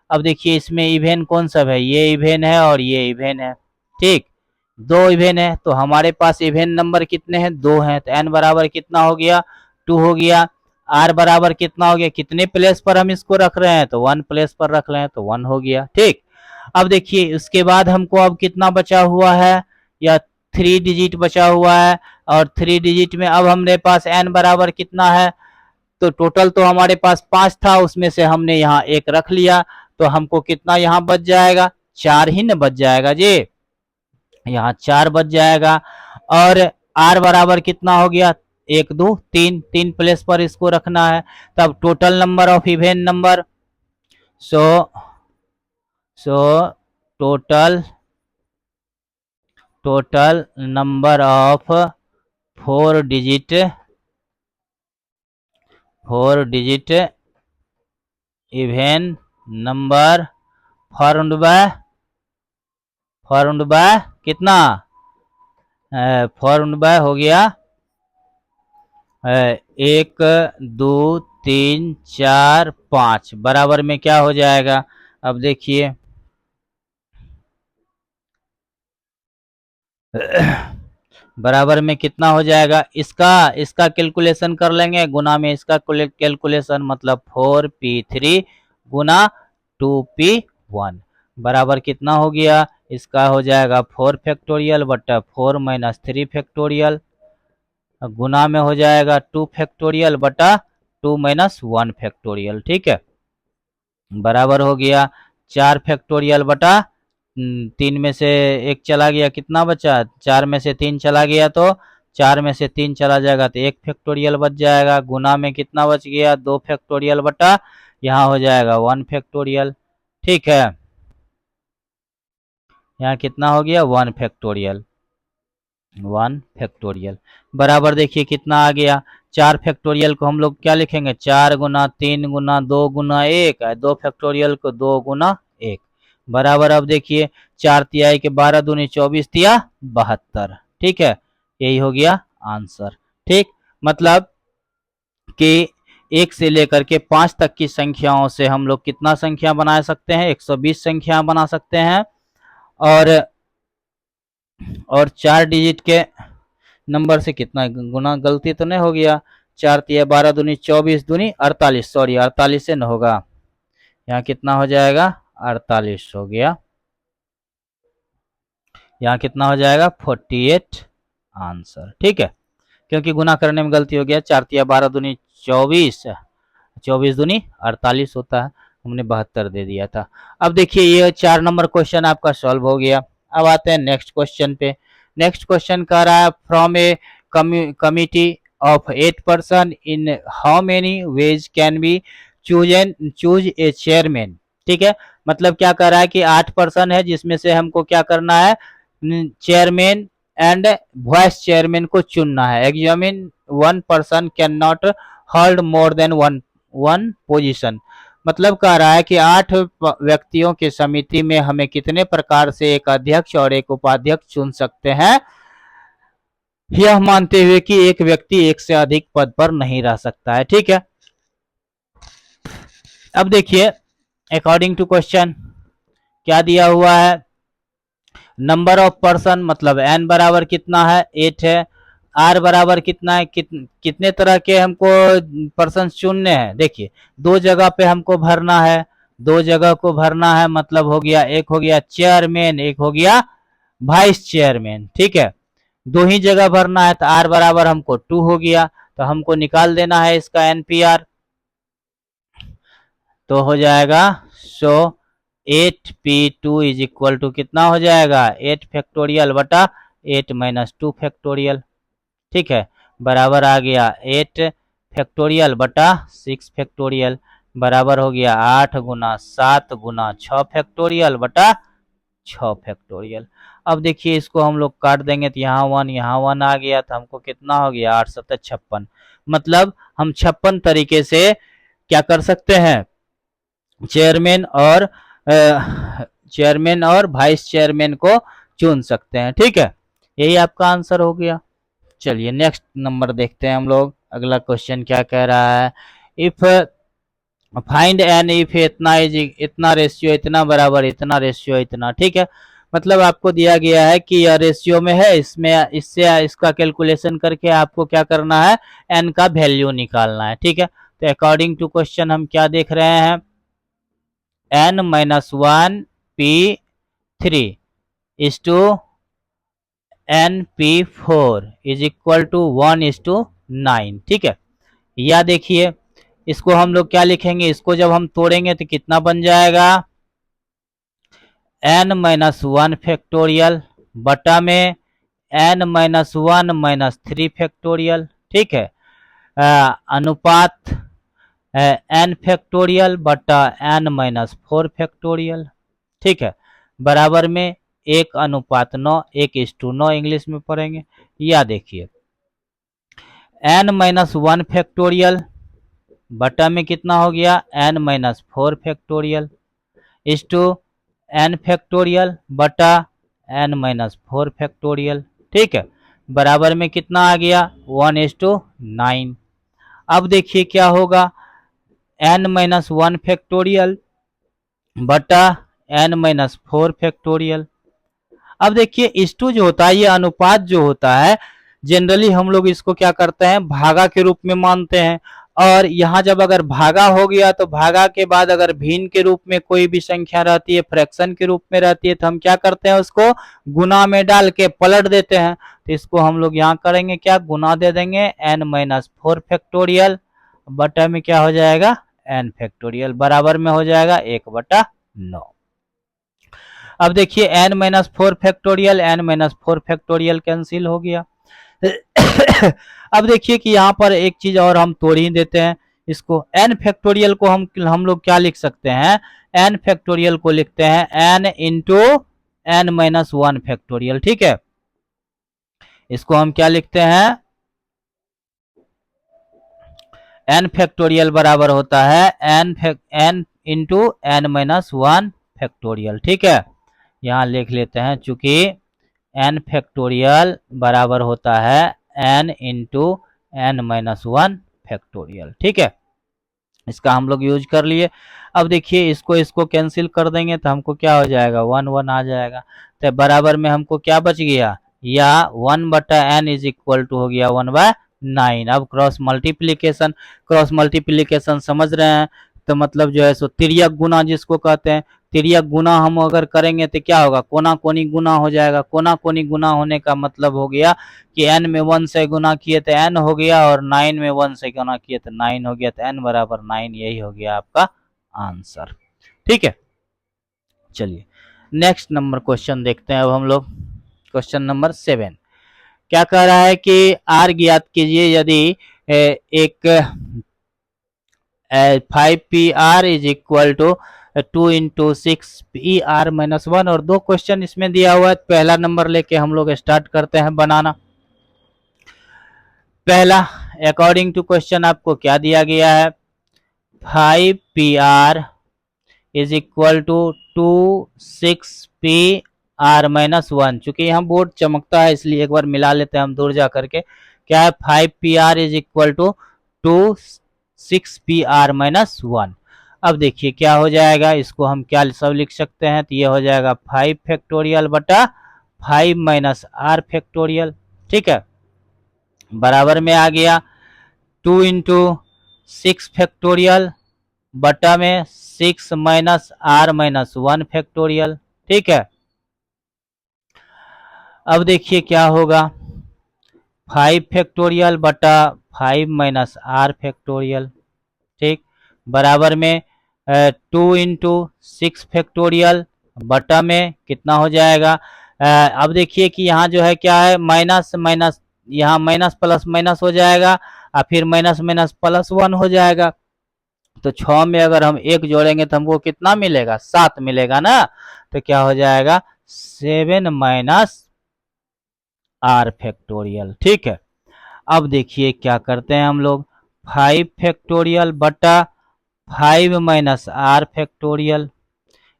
अब देखिए इसमें इवेन कौन सा है, ये इवेन है और ये इवेन है। ठीक, 2 इवेन है, तो हमारे पास इवेन नंबर कितने हैं, 2 हैं, तो n बराबर कितना हो गया 2 हो गया। r बराबर कितना हो गया, कितने प्लेस पर हम इसको रख रहे हैं, तो 1 प्लेस पर रख रहे हैं, तो 1 हो गया। ठीक, अब देखिए उसके बाद हमको अब कितना बचा हुआ है, या 3 डिजिट बचा हुआ है, और 3 डिजिट में अब हमारे पास n बराबर कितना है, तो टोटल तो हमारे पास 5 था, उसमें से हमने यहाँ 1 रख लिया, तो हमको कितना यहाँ बच जाएगा, 4 ही न बच जाएगा जी, यहाँ 4 बच जाएगा। और r बराबर कितना हो गया एक दो तीन, तीन प्लेस पर इसको रखना है। तब total number of even number, so so total total number of four digit even number formed bye कितना, फॉर्म्ड बाय हो गया एक दो तीन चार पाँच, बराबर में क्या हो जाएगा। अब देखिए बराबर में कितना हो जाएगा, इसका कैलकुलेशन कर लेंगे, गुना में इसका कैलकुलेशन, मतलब 4p3 गुना 2p1 बराबर कितना हो गया, इसका हो जाएगा 4 फैक्टोरियल बटा 4 माइनस 3 फैक्टोरियल, गुना में हो जाएगा 2 फैक्टोरियल बटा 2 माइनस 1 फैक्टोरियल। ठीक है, बराबर हो गया 4 फैक्टोरियल बटा 3 में से एक चला गया, कितना बचा, 4 में से 3 चला गया, तो 4 में से 3 चला जाएगा तो 1 फैक्टोरियल बच जाएगा, गुना में कितना बच गया, 2 फैक्टोरियल बटा यहाँ हो जाएगा 1 फैक्टोरियल। ठीक है, यहाँ कितना हो गया 1 फैक्टोरियल, 1 फैक्टोरियल बराबर देखिए कितना आ गया। 4 फैक्टोरियल को हम लोग क्या लिखेंगे, 4 गुना 3 गुना 2 गुना 1, 2 फैक्टोरियल को 2 गुना 1 बराबर। अब देखिए 4 तिहाई के 12 दूनी 24 तिया 72। ठीक है, यही हो गया आंसर। ठीक, मतलब कि 1 से लेकर के 5 तक की संख्याओं से हम लोग कितना संख्या बना सकते हैं, 120 संख्या बना सकते हैं। और 4 डिजिट के नंबर से कितना गुना, गलती तो नहीं हो गया, 4 तिया 12 दूनी 24 दूनी 48, सॉरी 48 से न होगा, यहाँ कितना हो जाएगा 48 हो गया, यहाँ कितना हो जाएगा 48 आंसर। ठीक है, क्योंकि गुना करने में गलती हो गया, 4 तिया 12 दूनी 24, 24 दूनी 48 होता है, हमने 72 दे दिया था। अब देखिए ये 4 नंबर क्वेश्चन आपका सॉल्व हो गया। अब आते हैं नेक्स्ट क्वेश्चन पे। नेक्स्ट क्वेश्चन कह रहा है from A committee of 8 person in how many ways can be choose a chairman. ठीक है, मतलब क्या कह रहा है कि 8 पर्सन है जिसमें से हमको क्या करना है, चेयरमैन एंड वाइस चेयरमैन को चुनना है। Examine one person can not hold more than one position, मतलब कह रहा है कि 8 व्यक्तियों की समिति में हमें कितने प्रकार से एक अध्यक्ष और एक उपाध्यक्ष चुन सकते हैं, यह मानते हुए कि एक व्यक्ति एक से अधिक पद पर नहीं रह सकता है। ठीक है, अब देखिए अकॉर्डिंग टू क्वेश्चन क्या दिया हुआ है, नंबर ऑफ पर्सन मतलब n बराबर कितना है 8 है, r बराबर कितना है, कितने तरह के हमको पर्सन चुनने हैं। देखिए 2 जगह पे हमको भरना है, 2 जगह को भरना है, मतलब हो गया एक हो गया चेयरमैन, एक हो गया वाइस चेयरमैन। ठीक है, 2 ही जगह भरना है तो r बराबर हमको 2 हो गया, तो हमको निकाल देना है इसका NPR, तो हो जाएगा 8p2 इज इक्वल टू कितना हो जाएगा 8 फैक्टोरियल बटा 8 माइनस 2 फैक्टोरियल। ठीक है, बराबर आ गया 8 फैक्टोरियल बटा 6 फैक्टोरियल, बराबर हो गया 8 गुना 7 गुना 6 फैक्टोरियल बटा 6 फैक्टोरियल। अब देखिए इसको हम लोग काट देंगे तो यहाँ 1 आ गया, तो हमको कितना हो गया 8 7 56, मतलब हम 56 तरीके से क्या कर सकते हैं, चेयरमैन और वाइस चेयरमैन को चुन सकते हैं। ठीक है, यही आपका आंसर हो गया। चलिए नेक्स्ट नंबर देखते हैं हम लोग, अगला क्वेश्चन क्या कह रहा है, इफ फाइंड एन इफ इतना रेशियो इतना बराबर इतना रेशियो इतना। ठीक है, मतलब आपको दिया गया है कि यह रेशियो में है, इसमें इससे इसका कैलकुलेशन करके आपको क्या करना है, एन का वैल्यू निकालना है। ठीक है, तो अकॉर्डिंग टू क्वेश्चन हम क्या देख रहे हैं, n minus 1p3 is to np4 is equal to 1:9। ठीक है, या देखिए इसको हम लोग क्या लिखेंगे, इसको जब हम तोड़ेंगे तो कितना बन जाएगा, n माइनस 1 फैक्टोरियल बटा में n माइनस 1 माइनस 3 फैक्टोरियल। ठीक है। अनुपात n फैक्टोरियल बटा n-4 फैक्टोरियल, ठीक है, बराबर में 1:9, 1:9 इंग्लिश में पढ़ेंगे। या देखिए n-1 फैक्टोरियल बटा में कितना हो गया n-4 फैक्टोरियल इस टू n फैक्टोरियल बटा n-4 फैक्टोरियल, ठीक है, बराबर में कितना आ गया 1:9। अब देखिए क्या होगा n-1 फैक्टोरियल बटा n-4 फैक्टोरियल। अब देखिए इस टू जो होता है, ये अनुपात जो होता है जनरली हम लोग इसको क्या करते हैं भागा के रूप में मानते हैं। और यहाँ जब अगर भागा हो गया तो भागा के बाद अगर भिन्न के रूप में कोई भी संख्या रहती है, फ्रैक्शन के रूप में रहती है, तो हम क्या करते हैं उसको गुना में डाल के पलट देते हैं। तो इसको हम लोग यहाँ करेंगे क्या, गुना दे देंगे n-4 फैक्टोरियल बटा में क्या हो जाएगा n फैक्टोरियल, बराबर में हो जाएगा 1/9। अब देखिए n-4 factorial n-4 factorial cancel हो गया। अब देखिए कि यहाँ पर एक चीज और हम तोड़ ही देते हैं इसको, n फैक्टोरियल को हम लोग क्या लिख सकते हैं, n फैक्टोरियल को लिखते हैं n इंटू n-1 फैक्टोरियल, ठीक है। इसको हम क्या लिखते हैं n फैक्टोरियल बराबर होता है n इंटू n-1 फैक्टोरियल, ठीक है। यहाँ लिख लेते हैं चूंकि n फैक्टोरियल बराबर होता है n इंटू n-1 फैक्टोरियल, ठीक है। इसका हम लोग यूज कर लिए। अब देखिए इसको कैंसिल कर देंगे तो हमको क्या हो जाएगा 1 आ जाएगा। तो बराबर में हमको क्या बच गया, या 1/n इज इक्वल टू हो गया 1/9। अब क्रॉस मल्टीप्लीकेशन समझ रहे हैं, तो मतलब जो है सो तिर्यक गुना जिसको कहते हैं, तिर्यक गुना हम अगर करेंगे तो क्या होगा कोना कोनी गुना हो जाएगा। कोना कोनी गुना होने का मतलब हो गया कि n में 1 से गुना किए तो n हो गया, और 9 में 1 से गुना किए तो 9 हो गया, तो n बराबर 9, यही हो गया आपका आंसर, ठीक है। चलिए नेक्स्ट नंबर क्वेश्चन देखते हैं अब हम लोग। क्वेश्चन नंबर 7 क्या कह रहा है कि r ज्ञात कीजिए यदि एक 5PR is equal to 2 into 6PR-1, और दो क्वेश्चन इसमें दिया हुआ है। पहला नंबर लेके हम लोग स्टार्ट करते हैं बनाना। पहला अकॉर्डिंग टू क्वेश्चन आपको क्या दिया गया है, 5PR is equal to 6PR-1। चूंकि यहाँ बोर्ड चमकता है इसलिए एक बार मिला लेते हैं हम दूर जा करके। क्या है 5PR is equal to 6PR-1। अब देखिए क्या हो जाएगा, इसको हम क्या सब लिख सकते हैं, तो ये हो जाएगा 5 फैक्टोरियल बटा 5 - R फैक्टोरियल, ठीक है, बराबर में आ गया 2 इंटू 6 फैक्टोरियल बटा में 6 - R-1 फैक्टोरियल, ठीक है। अब देखिए क्या होगा 5 फैक्टोरियल बटा 5 - R फैक्टोरियल, ठीक, बराबर में 2 इंटू 6 फैक्टोरियल बटा में कितना हो जाएगा। अब देखिए कि यहाँ जो है क्या है माइनस माइनस, यहाँ माइनस प्लस माइनस हो जाएगा, और फिर माइनस माइनस प्लस 1 हो जाएगा। तो 6 में अगर हम 1 जोड़ेंगे तो हमको कितना मिलेगा 7 मिलेगा ना। तो क्या हो जाएगा 7 - R फैक्टोरियल, ठीक है। अब देखिए क्या करते हैं हम लोग 5 फैक्टोरियल बटा 5 - R factorial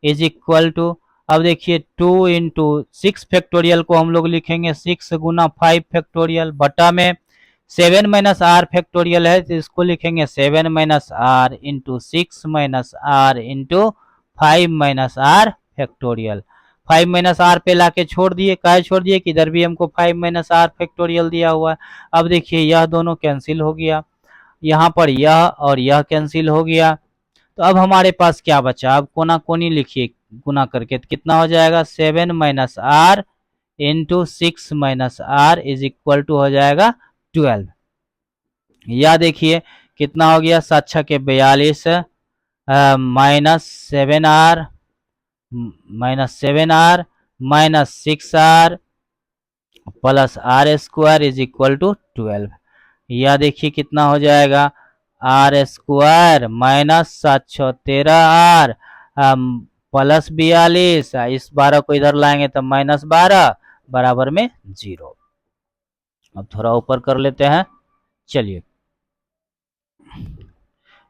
is equal to, अब देखिए 2 इंटू 6 फैक्टोरियल को हम लोग लिखेंगे 6 गुना 5 फैक्टोरियल बटा में 7 - R फैक्टोरियल है तो इसको लिखेंगे 7 - R into 6 - R into 5 - R factorial. 5 - R पे लाके छोड़ दिए, काहे छोड़ दिए कि इधर भी हमको 5 - R फैक्टोरियल दिया हुआ है। अब देखिए यह दोनों कैंसिल हो गया, यहाँ पर यह और यह कैंसिल हो गया। तो अब हमारे पास क्या बचा, अब कोना कोनी लिखिए गुना करके तो कितना हो जाएगा 7 - R into 6 - R is equal to हो जाएगा 12। या देखिए कितना हो गया 7 के 42 -7R -6R plus R² is equal to 12। या देखिए कितना हो जाएगा, R square minus 713 R plus 42, इस 12 को इधर लाएंगे तो माइनस 12 बराबर में 0। अब थोड़ा ऊपर कर लेते हैं, चलिए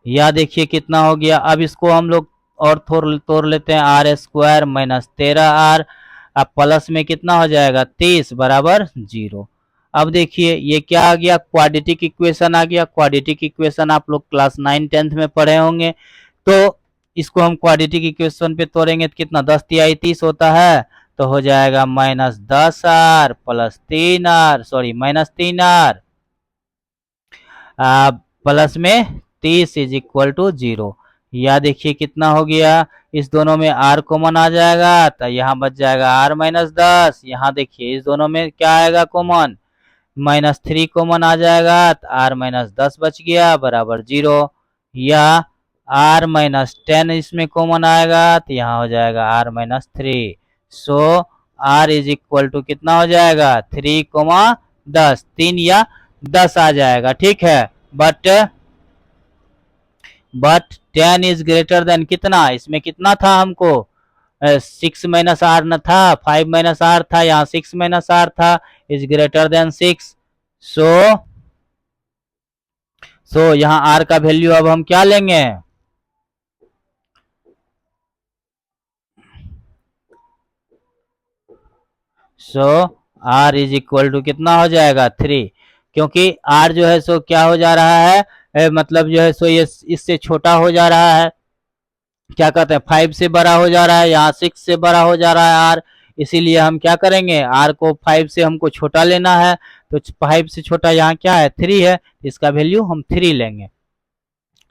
या देखिए कितना हो गया। अब इसको हम लोग और तोड़ लेते हैं, आर स्क्वायर माइनस 13 आर, अब प्लस में कितना हो जाएगा 30 बराबर 0। अब देखिए ये क्या आ गया, क्वाड्रेटिक इक्वेशन आ गया। क्वाड्रेटिक इक्वेशन आप लोग क्लास 9-10 में पढ़े होंगे। तो इसको हम क्वाड्रेटिक इक्वेशन पे तोड़ेंगे तो कितना, 10 तिहाई 30 होता है, तो हो जाएगा minus 10 R plus 3 R, sorry minus 3 R plus में 30 इज इक्वल टू 0। या देखिए कितना हो गया, इस दोनों में r कॉमन आ जाएगा तो यहाँ बच जाएगा r माइनस 10। यहाँ देखिए इस दोनों में क्या आएगा कॉमन, माइनस 3 कॉमन आ जाएगा तो r माइनस 10 बच गया बराबर 0। या r माइनस 10 इसमें कॉमन आएगा तो यहाँ हो जाएगा r minus 3। So r is equal to कितना हो जाएगा, 3, 3 या 10 आ जाएगा, ठीक है। बट 10 इज ग्रेटर देन कितना, इसमें कितना था हमको, 6 माइनस आर न था, 5 माइनस आर था, यहाँ 6 माइनस आर था, इज ग्रेटर देन 6। सो यहाँ आर का वैल्यू अब हम क्या लेंगे, सो आर इज इक्वल टू कितना हो जाएगा 3, क्योंकि आर जो है सो क्या हो जा रहा है, मतलब जो है सो ये इससे छोटा हो जा रहा है, क्या कहते हैं 5 से बड़ा हो जा रहा है, यहाँ 6 से बड़ा हो जा रहा है आर। इसीलिए हम क्या करेंगे, आर को 5 से हमको छोटा लेना है, तो 5 से छोटा यहाँ क्या है 3 है, इसका वैल्यू हम 3 लेंगे।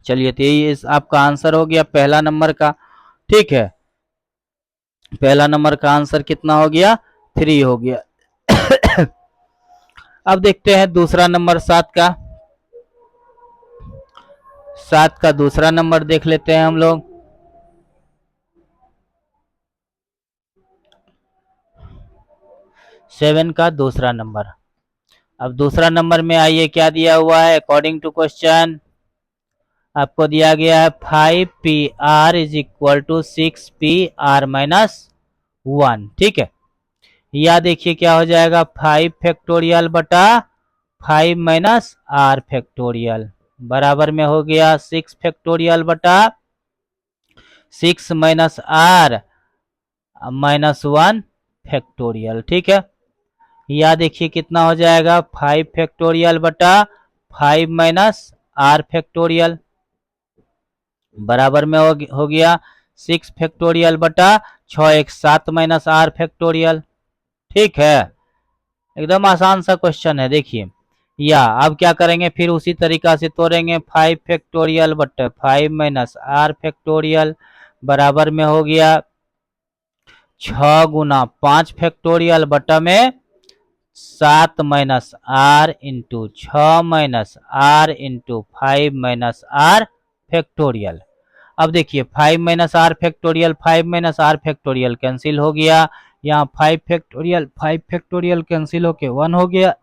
चलिए तो ये आपका आंसर हो गया पहला नंबर का, ठीक है। पहला नंबर का आंसर कितना हो गया, 3 हो गया। अब देखते हैं दूसरा नंबर 7 का। 7 का दूसरा नंबर देख लेते हैं हम लोग। सेवन का दूसरा नंबर। अब दूसरा नंबर में आइए क्या दिया हुआ है, अकॉर्डिंग टू क्वेश्चन आपको दिया गया है 5pr is equal to 6pr minus 1, ठीक है। या देखिए क्या हो जाएगा, 5 फैक्टोरियल बटा 5 माइनस आर फैक्टोरियल बराबर में हो गया 6 फैक्टोरियल बटा 6 माइनस आर माइनस 1 फैक्टोरियल, ठीक है। या देखिए कितना हो जाएगा, 5 फैक्टोरियल बटा 5 माइनस आर फैक्टोरियल बराबर में हो गया 6 फैक्टोरियल बटा 6 एक 7 माइनस आर फैक्टोरियल, ठीक है। एकदम आसान सा क्वेश्चन है, देखिए। या अब क्या करेंगे, फिर उसी तरीका से तोड़ेंगे, 5 फैक्टोरियल बटे 5 माइनस आर फैक्टोरियल बराबर में हो गया 6 गुना 5 फैक्टोरियल बटा में 7 minus R into 6 minus R into 5 minus R factorial. अब देखिए 5 minus R factorial 5 minus R factorial cancel हो गया, यहाँ 5 फैक्टोरियल कैंसिल होके 1 हो गया।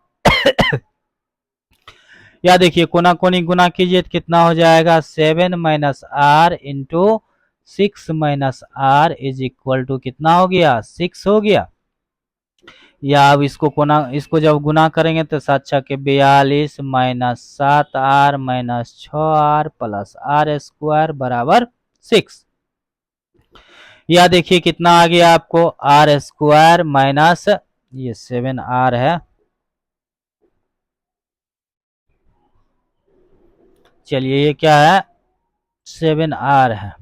या देखिए कोना कोनी गुना कीजिए तो कितना हो जाएगा, 7 minus R into 6 minus R is equal to कितना हो गया, 6 हो गया। या अब इसको जब गुना करेंगे तो 7 छके 42 minus 7 R minus 6 R plus R square बराबर 6। या देखिए कितना आ गया आपको, आर स्क्वायर माइनस ये 7 आर है, चलिए ये क्या है 7 आर है,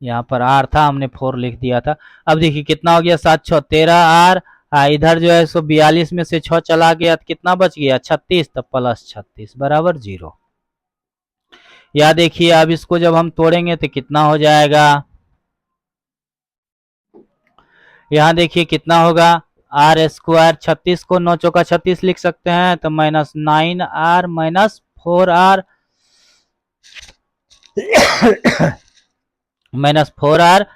यहाँ पर आर था हमने 4 लिख दिया था। अब देखिए कितना हो गया, 7 6 13 आर, इधर जो है सो 42 में से 6 चला गया तो कितना बच गया 36, तो प्लस 36 बराबर 0। या देखिए अब इसको जब हम तोड़ेंगे तो कितना हो जाएगा, यहाँ देखिए कितना होगा, आर स्क्वायर 36 को 9 चौका 36 लिख सकते हैं, तो minus 9 R minus 4 R minus 4 R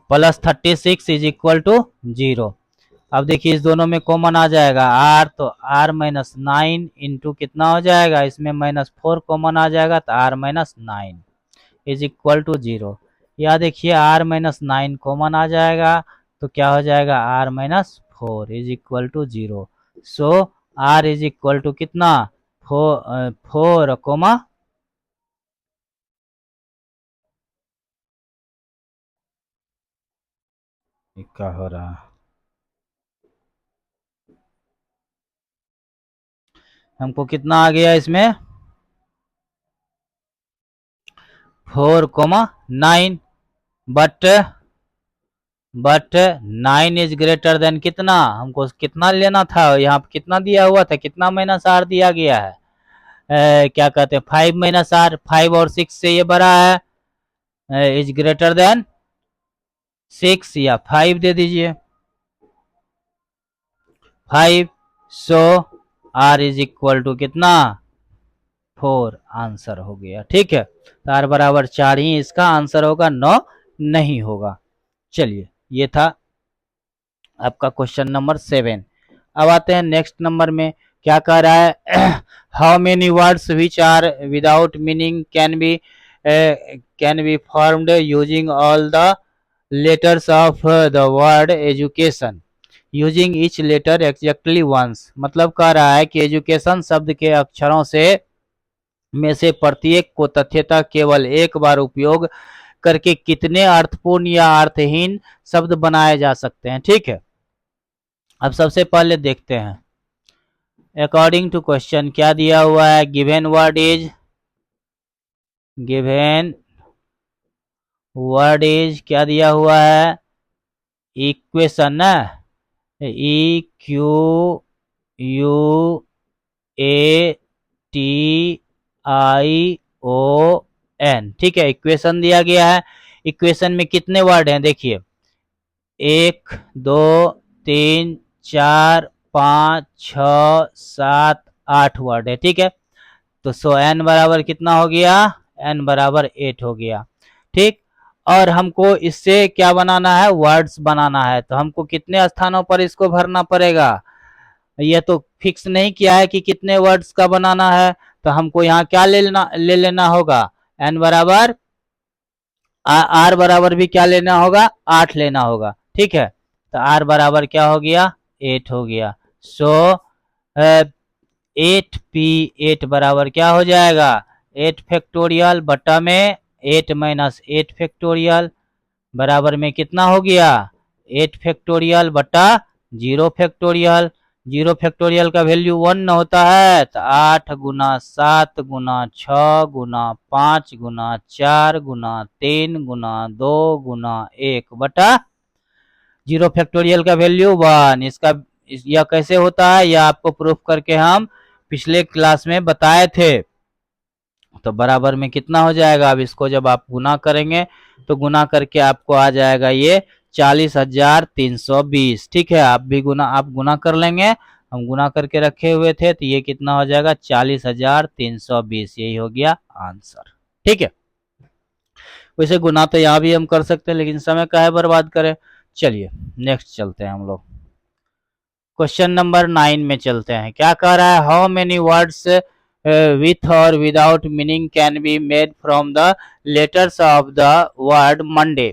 plus 36 is equal to 0। अब देखिए इस दोनों में कॉमन आ जाएगा आर, तो आर माइनस 9 इंटू कितना हो जाएगा, इसमें -4 कॉमन आ जाएगा तो R minus 9 is equal to 0। या देखिए आर माइनस 9 कॉमन आ जाएगा तो क्या हो जाएगा, R minus 4 is equal to 0। So R is equal to कितना, 4 कोमा, क्या हो रहा है, हमको कितना आ गया इसमें 4,9, बट 9 इज ग्रेटर देन कितना, हमको कितना लेना था, यहाँ पे कितना दिया हुआ था, कितना माइनस आर दिया गया है, क्या कहते हैं 5 माइनस आर, 5 और 6 से ये बड़ा है, इज ग्रेटर देन 6 या 5 दे दीजिए 5। सो आर इज इक्वल टू कितना 4 आंसर हो गया। ठीक है, तो आर बराबर 4 ही इसका आंसर होगा, 9 नहीं होगा। चलिए ये था आपका क्वेश्चन नंबर 7। अब आते हैं नेक्स्ट नंबर में, क्या कह रहा है how many words which are without meaning can be formed using all the letters of the word education using each letter exactly once. मतलब कह रहा है कि एजुकेशन शब्द के अक्षरों से में से प्रत्येक को तथ्यतः केवल एक बार उपयोग करके कितने अर्थपूर्ण या अर्थहीन शब्द बनाए जा सकते हैं। ठीक है, अब सबसे पहले देखते हैं अकॉर्डिंग टू क्वेश्चन क्या दिया हुआ है, गिवन वर्ड इज क्या दिया हुआ है, इक्वेशन ना, EQUATION। ठीक है, इक्वेशन दिया गया है। इक्वेशन में कितने वर्ड हैं देखिए, 1 2 3 4 5 6 7 8 वर्ड है। ठीक है, तो सो n बराबर कितना हो गया, n बराबर 8 हो गया। ठीक, और हमको इससे क्या बनाना है, वर्ड्स बनाना है, तो हमको कितने स्थानों पर इसको भरना पड़ेगा, ये तो फिक्स नहीं किया है कि कितने वर्ड्स का बनाना है, तो हमको यहाँ क्या ले लेना होगा, n बराबर आर बराबर भी क्या लेना होगा, 8 लेना होगा। ठीक है, तो आर बराबर क्या हो गया, 8 हो गया। सो 8 बराबर क्या हो जाएगा, 8 फैक्टोरियल बटा में 8 माइनस 8 फैक्टोरियल बराबर में कितना हो गया, 8 फैक्टोरियल बटा 0 फैक्टोरियल। 0 फैक्टोरियल का वैल्यू 1 होता है, तो 8 गुना 7 गुना 6 गुना 5 गुना 4 गुना 3 गुना 2 गुना 1 बटा 0 फैक्टोरियल का वैल्यू 1। इसका यह कैसे होता है, यह आपको प्रूफ करके हम पिछले क्लास में बताए थे। तो बराबर में कितना हो जाएगा, अब इसको जब आप गुना करेंगे तो गुना करके आपको आ जाएगा ये 40,320। ठीक है, आप गुना कर लेंगे, हम गुना करके रखे हुए थे, तो ये कितना हो जाएगा 40,320, यही हो गया आंसर। ठीक है, वैसे गुना तो यहाँ भी हम कर सकते हैं, लेकिन समय काहे बर्बाद करें। चलिए नेक्स्ट चलते हैं हम लोग, क्वेश्चन नंबर 9 में चलते हैं। क्या कह रहा है, how many words with or without meaning can be made from the letters of the word Monday,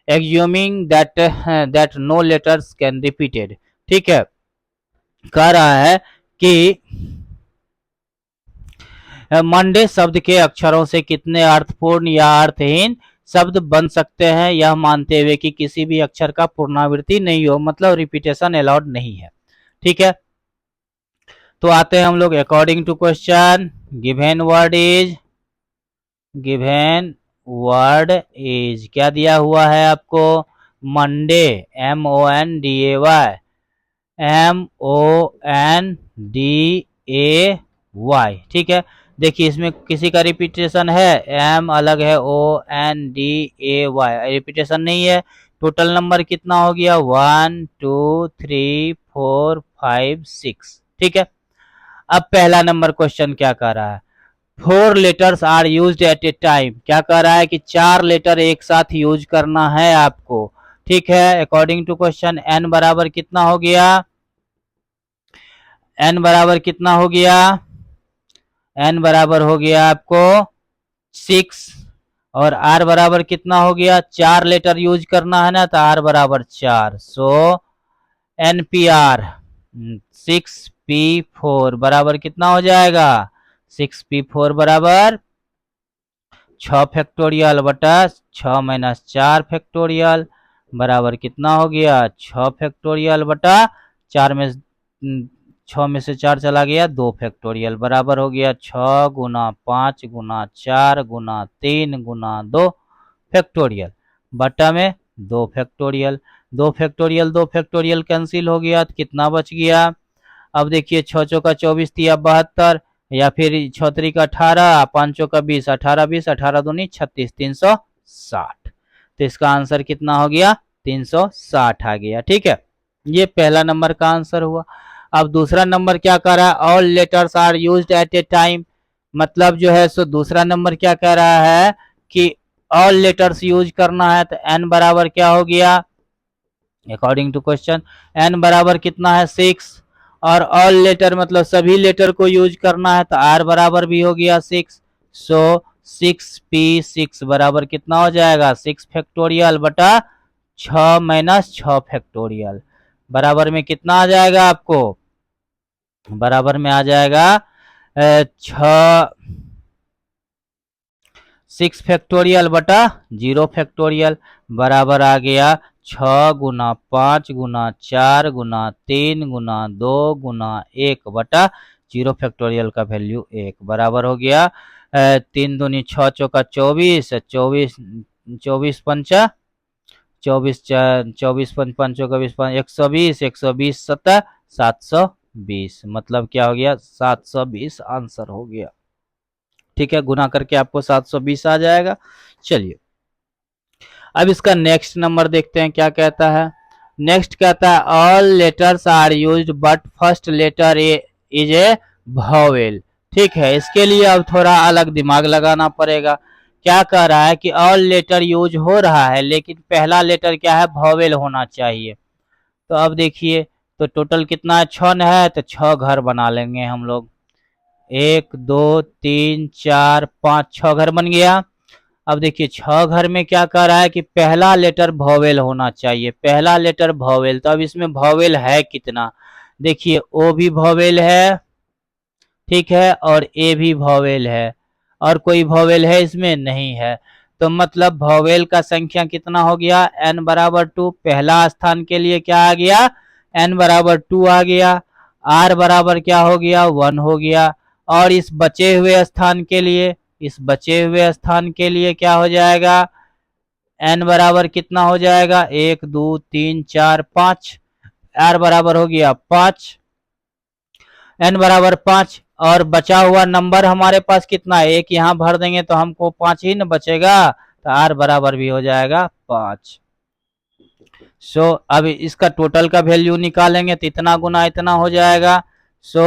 assuming that no letters can repeated। ठीक है, कह रहा है कि मंडे शब्द के अक्षरों से कितने अर्थपूर्ण या अर्थहीन शब्द बन सकते हैं, यह मानते हुए कि किसी भी अक्षर का पुनरावृत्ति नहीं हो, मतलब रिपीटेशन अलाउड नहीं है। ठीक है, तो आते हैं हम लोग according to question, given word is क्या दिया हुआ है आपको, मंडे, MONDAY। ठीक है, देखिए इसमें किसी का रिपीटेशन है, M अलग है, ONDAY रिपीटेशन नहीं है। टोटल नंबर कितना हो गया, 1 2 3 4 5 6। ठीक है, अब पहला नंबर क्वेश्चन क्या कह रहा है, 4 letters are used at a time. क्या कह रहा है कि 4 लेटर एक साथ यूज करना है आपको, ठीक है। अकॉर्डिंग टू क्वेश्चन n बराबर कितना हो गया, n बराबर कितना हो गया, n बराबर हो गया आपको 6 और r बराबर कितना हो गया, 4 लेटर यूज करना है ना, तो r बराबर 4। सो NPR 6p4 बराबर कितना हो जाएगा, 6p4 बराबर 6 फैक्टोरियल बटा 6 माइनस 4 फैक्टोरियल बराबर कितना हो गया, 6 फैक्टोरियल बटा 4 में 6 में से 4 चला गया 2 फैक्टोरियल बराबर हो गया 6 गुना 5 गुना 4 गुना 3 गुना 2 फैक्टोरियल बटा में 2 फैक्टोरियल। 2 फैक्टोरियल 2 फैक्टोरियल कैंसिल हो गया तो कितना बच गया, अब देखिए 6 चौका 24 तिया 72 या फिर 6 त्रिक 18 5 चौका 20 18 20 18 दूनी 36 360। तो इसका आंसर कितना हो गया, 360 आ गया। ठीक है, ये पहला नंबर का आंसर हुआ। अब दूसरा नंबर क्या कह रहा है, all letters are used at a time, मतलब जो है सो दूसरा नंबर क्या कह रहा है कि ऑल लेटर्स यूज करना है, तो n बराबर क्या हो गया, अकॉर्डिंग टू क्वेश्चन n बराबर कितना है 6 और ऑल लेटर मतलब सभी लेटर को यूज करना है, तो r बराबर भी हो गया 6। सो 6p6 बराबर कितना हो जाएगा, 6 फैक्टोरियल बटा 6 माइनस 6 फैक्टोरियल बराबर में कितना आ जाएगा आपको, बराबर में आ जाएगा 6 फैक्टोरियल बटा 0 फैक्टोरियल बराबर आ गया 6 गुना 5 गुना 4 गुना 3 गुना 2 गुना 1 बटा 0 फैक्टोरियल का वैल्यू 1 बराबर हो गया 3 दूनी 6 चौका 24 24 24 पंचा 24 24 पंच चौका 20 120 120 सत्ता 720 मतलब क्या हो गया 720 आंसर हो गया। ठीक है, गुना करके आपको 720 आ जाएगा। चलिए अब इसका नेक्स्ट नंबर देखते हैं क्या कहता है। नेक्स्ट कहता है all letters are used but first letter is a vowel. ठीक है, इसके लिए अब थोड़ा अलग दिमाग लगाना पड़ेगा। क्या कह रहा है कि ऑल लेटर यूज हो रहा है लेकिन पहला लेटर क्या है, वॉवेल होना चाहिए। तो अब देखिए तो टोटल कितना है, 6 है, तो 6 घर बना लेंगे हम लोग, 1 2 3 4 5 6 घर बन गया। अब देखिए 6 घर में क्या कह रहा है कि पहला लेटर वॉवेल होना चाहिए, पहला लेटर वॉवेल। तो अब इसमें वॉवेल है कितना, देखिए ओ भी वॉवेल है, ठीक है, और ए भी वॉवेल है, और कोई वॉवेल है इसमें नहीं है। तो मतलब वॉवेल का संख्या कितना हो गया, n बराबर 2। पहला स्थान के लिए क्या आ गया, n बराबर 2 आ गया। r बराबर क्या हो गया, 1 हो गया। और इस बचे हुए स्थान के लिए, इस बचे हुए स्थान के लिए क्या हो जाएगा, n बराबर कितना हो जाएगा, 1 2 3 4 5, r बराबर हो गया 5, n बराबर 5। और बचा हुआ नंबर हमारे पास कितना है, एक यहाँ भर देंगे तो हमको 5 ही न बचेगा, तो r बराबर भी हो जाएगा 5। सो अब इसका टोटल का वैल्यू निकालेंगे तो इतना गुना इतना हो जाएगा। So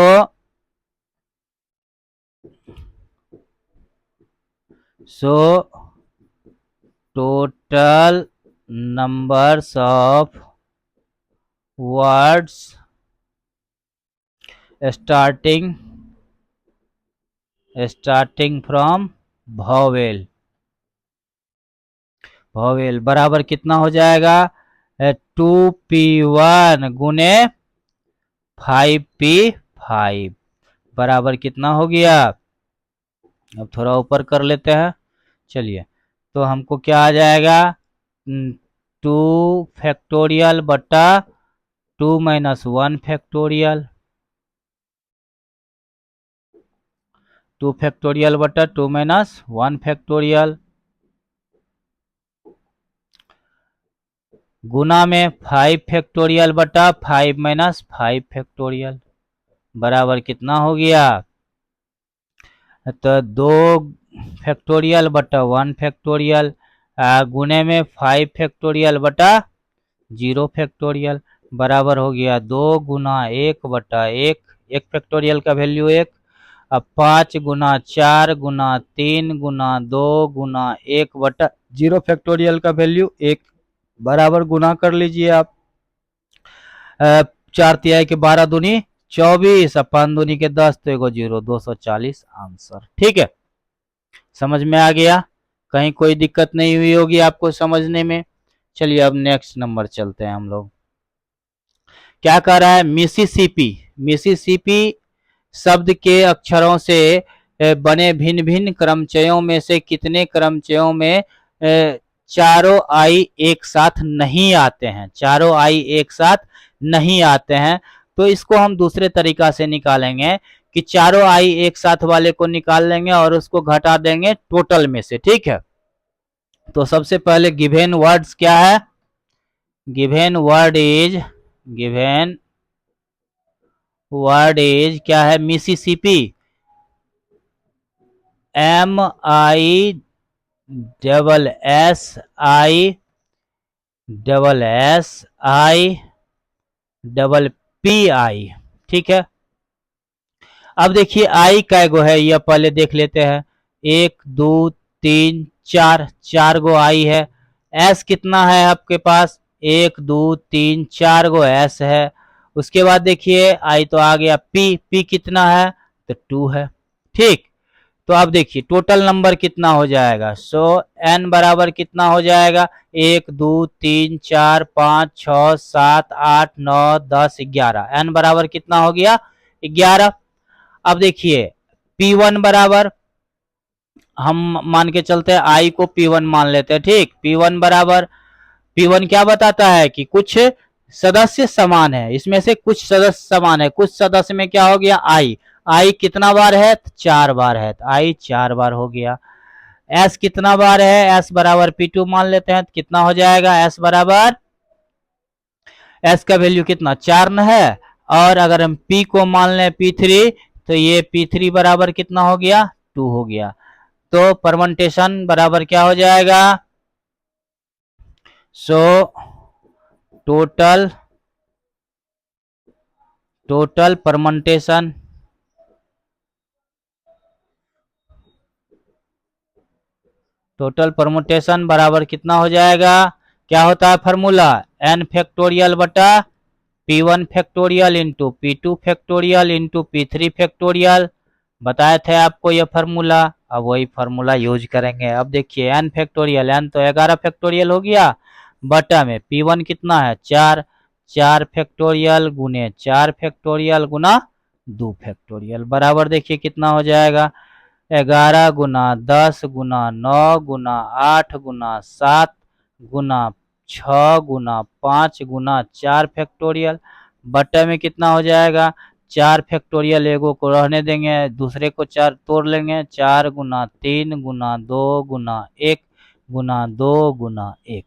total numbers of words starting from vowel बराबर कितना हो जाएगा, 2p1 गुने 5p5 बराबर कितना हो गया। अब थोड़ा ऊपर कर लेते हैं, चलिए तो हमको क्या आ जाएगा, 2 फैक्टोरियल बटा 2 माइनस 1 फैक्टोरियल, 2 फैक्टोरियल बटा 2 माइनस 1 फैक्टोरियल गुना में 5 फैक्टोरियल बटा 5 माइनस 5 फैक्टोरियल बराबर कितना हो गया, तो 2 फैक्टोरियल बटा 1 फैक्टोरियल गुने में 5 फैक्टोरियल बटा 0 फैक्टोरियल बराबर हो गया 2 गुना 1 बटा 1, 1 फैक्टोरियल का वैल्यू 1। अब 5 गुना 4 गुना 3 गुना 2 गुना 1 बटा 0 फैक्टोरियल का वैल्यू 1 बराबर गुना कर लीजिए आप। 4 तिहाई के 12 दूनी 24 और 5 दूनी के 10 तो एगो 0, 240 आंसर। ठीक है, समझ में आ गया, कहीं कोई दिक्कत नहीं हुई होगी आपको समझने में। चलिए अब नेक्स्ट नंबर चलते हैं हम लोग। क्या कह रहा है, मिसिसिपी। मिसिसिपी शब्द के अक्षरों से बने भिन्न भिन्न क्रमचयों में से कितने क्रमचयों में चारों आई एक साथ नहीं आते हैं, चारों आई एक साथ नहीं आते हैं। तो इसको हम दूसरे तरीका से निकालेंगे कि चारों आई एक साथ वाले को निकाल लेंगे और उसको घटा देंगे टोटल में से। ठीक है, तो सबसे पहले गिवन वर्ड्स क्या है, गिवन वर्ड इज क्या है, मिसिसिपी, MISSI ठीक है। अब देखिए आई कै गो है, यह पहले देख लेते हैं। 1 2 3 4, 4 गो आई है। एस कितना है आपके पास, 1 2 3 4 गो एस है। उसके बाद देखिए आई तो आ गया, पी कितना है, तो 2 है। ठीक, तो अब देखिए टोटल नंबर कितना हो जाएगा। सो एन बराबर कितना हो जाएगा, 1 2 3 4 5 6 7 8 9 10 11। एन बराबर कितना हो गया, 11। अब देखिए P1 बराबर, हम मान के चलते हैं आई को P1 मान लेते हैं। ठीक, P1 बराबर, P1 क्या बताता है कि कुछ सदस्य समान है, इसमें से कुछ सदस्य समान है, कुछ सदस्य में क्या हो गया, आई कितना बार है, 4 बार है, तो आई 4 बार हो गया। एस कितना बार है, एस बराबर P2 मान लेते हैं, तो कितना हो जाएगा, एस बराबर, एस का वैल्यू कितना 4 न है, और अगर हम P को मान लें P3 तो ये P3 बराबर कितना हो गया, 2 हो गया। तो परमंटेशन बराबर क्या हो जाएगा, सो टोटल परमंटेशन बराबर कितना हो जाएगा, क्या होता है फार्मूला, n फैक्टोरियल बटा P1 factorial into P2 factorial into P3 factorial. बताए थे आपको ये फार्मूला, अब वही फार्मूला यूज करेंगे। अब देखिए n फैक्टोरियल, n तो 11 फैक्टोरियल हो गया, बटा में P1 कितना है 4, 4 फैक्टोरियल गुने 4 फैक्टोरियल गुना 2 फैक्टोरियल बराबर देखिए कितना हो जाएगा, 11 गुना 10 गुना 9 गुना 8 गुना 7 गुना 6 गुना 5 गुना 4 फैक्टोरियल, बटे में कितना हो जाएगा, 4 फैक्टोरियल एगो को रहने देंगे, दूसरे को 4 तोड़ लेंगे, 4 गुना 3 गुना 2 गुना 1 गुना 2 गुना 1।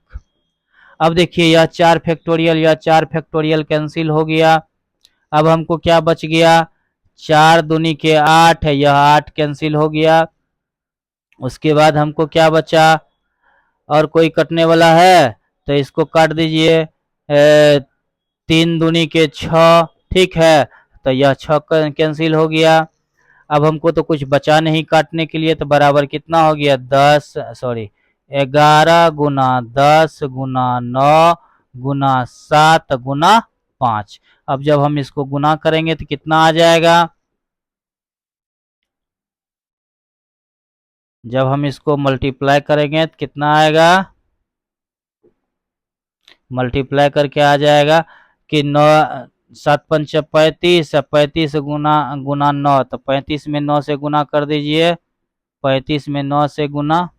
अब देखिए यह 4 फैक्टोरियल, यह 4 फैक्टोरियल कैंसिल हो गया। अब हमको क्या बच गया, 4 दूनी के 8 है, यह 8 कैंसिल हो गया। उसके बाद हमको क्या बचा, और कोई कटने वाला है तो इसको काट दीजिए, 3 दूनी के 6, ठीक है, तो यह 6 कैंसिल हो गया। अब हमको तो कुछ बचा नहीं काटने के लिए, तो बराबर कितना हो गया, 11 गुना 10 गुना 9 गुना 7 गुना 5। अब जब हम इसको गुना करेंगे तो कितना आ जाएगा, जब हम इसको मल्टीप्लाई करेंगे तो कितना आएगा, मल्टीप्लाई करके आ जाएगा कि 9 7 5 35, 35 गुना 9, तो 35 में 9 से गुना कर दीजिए, 35 में 9 से गुना,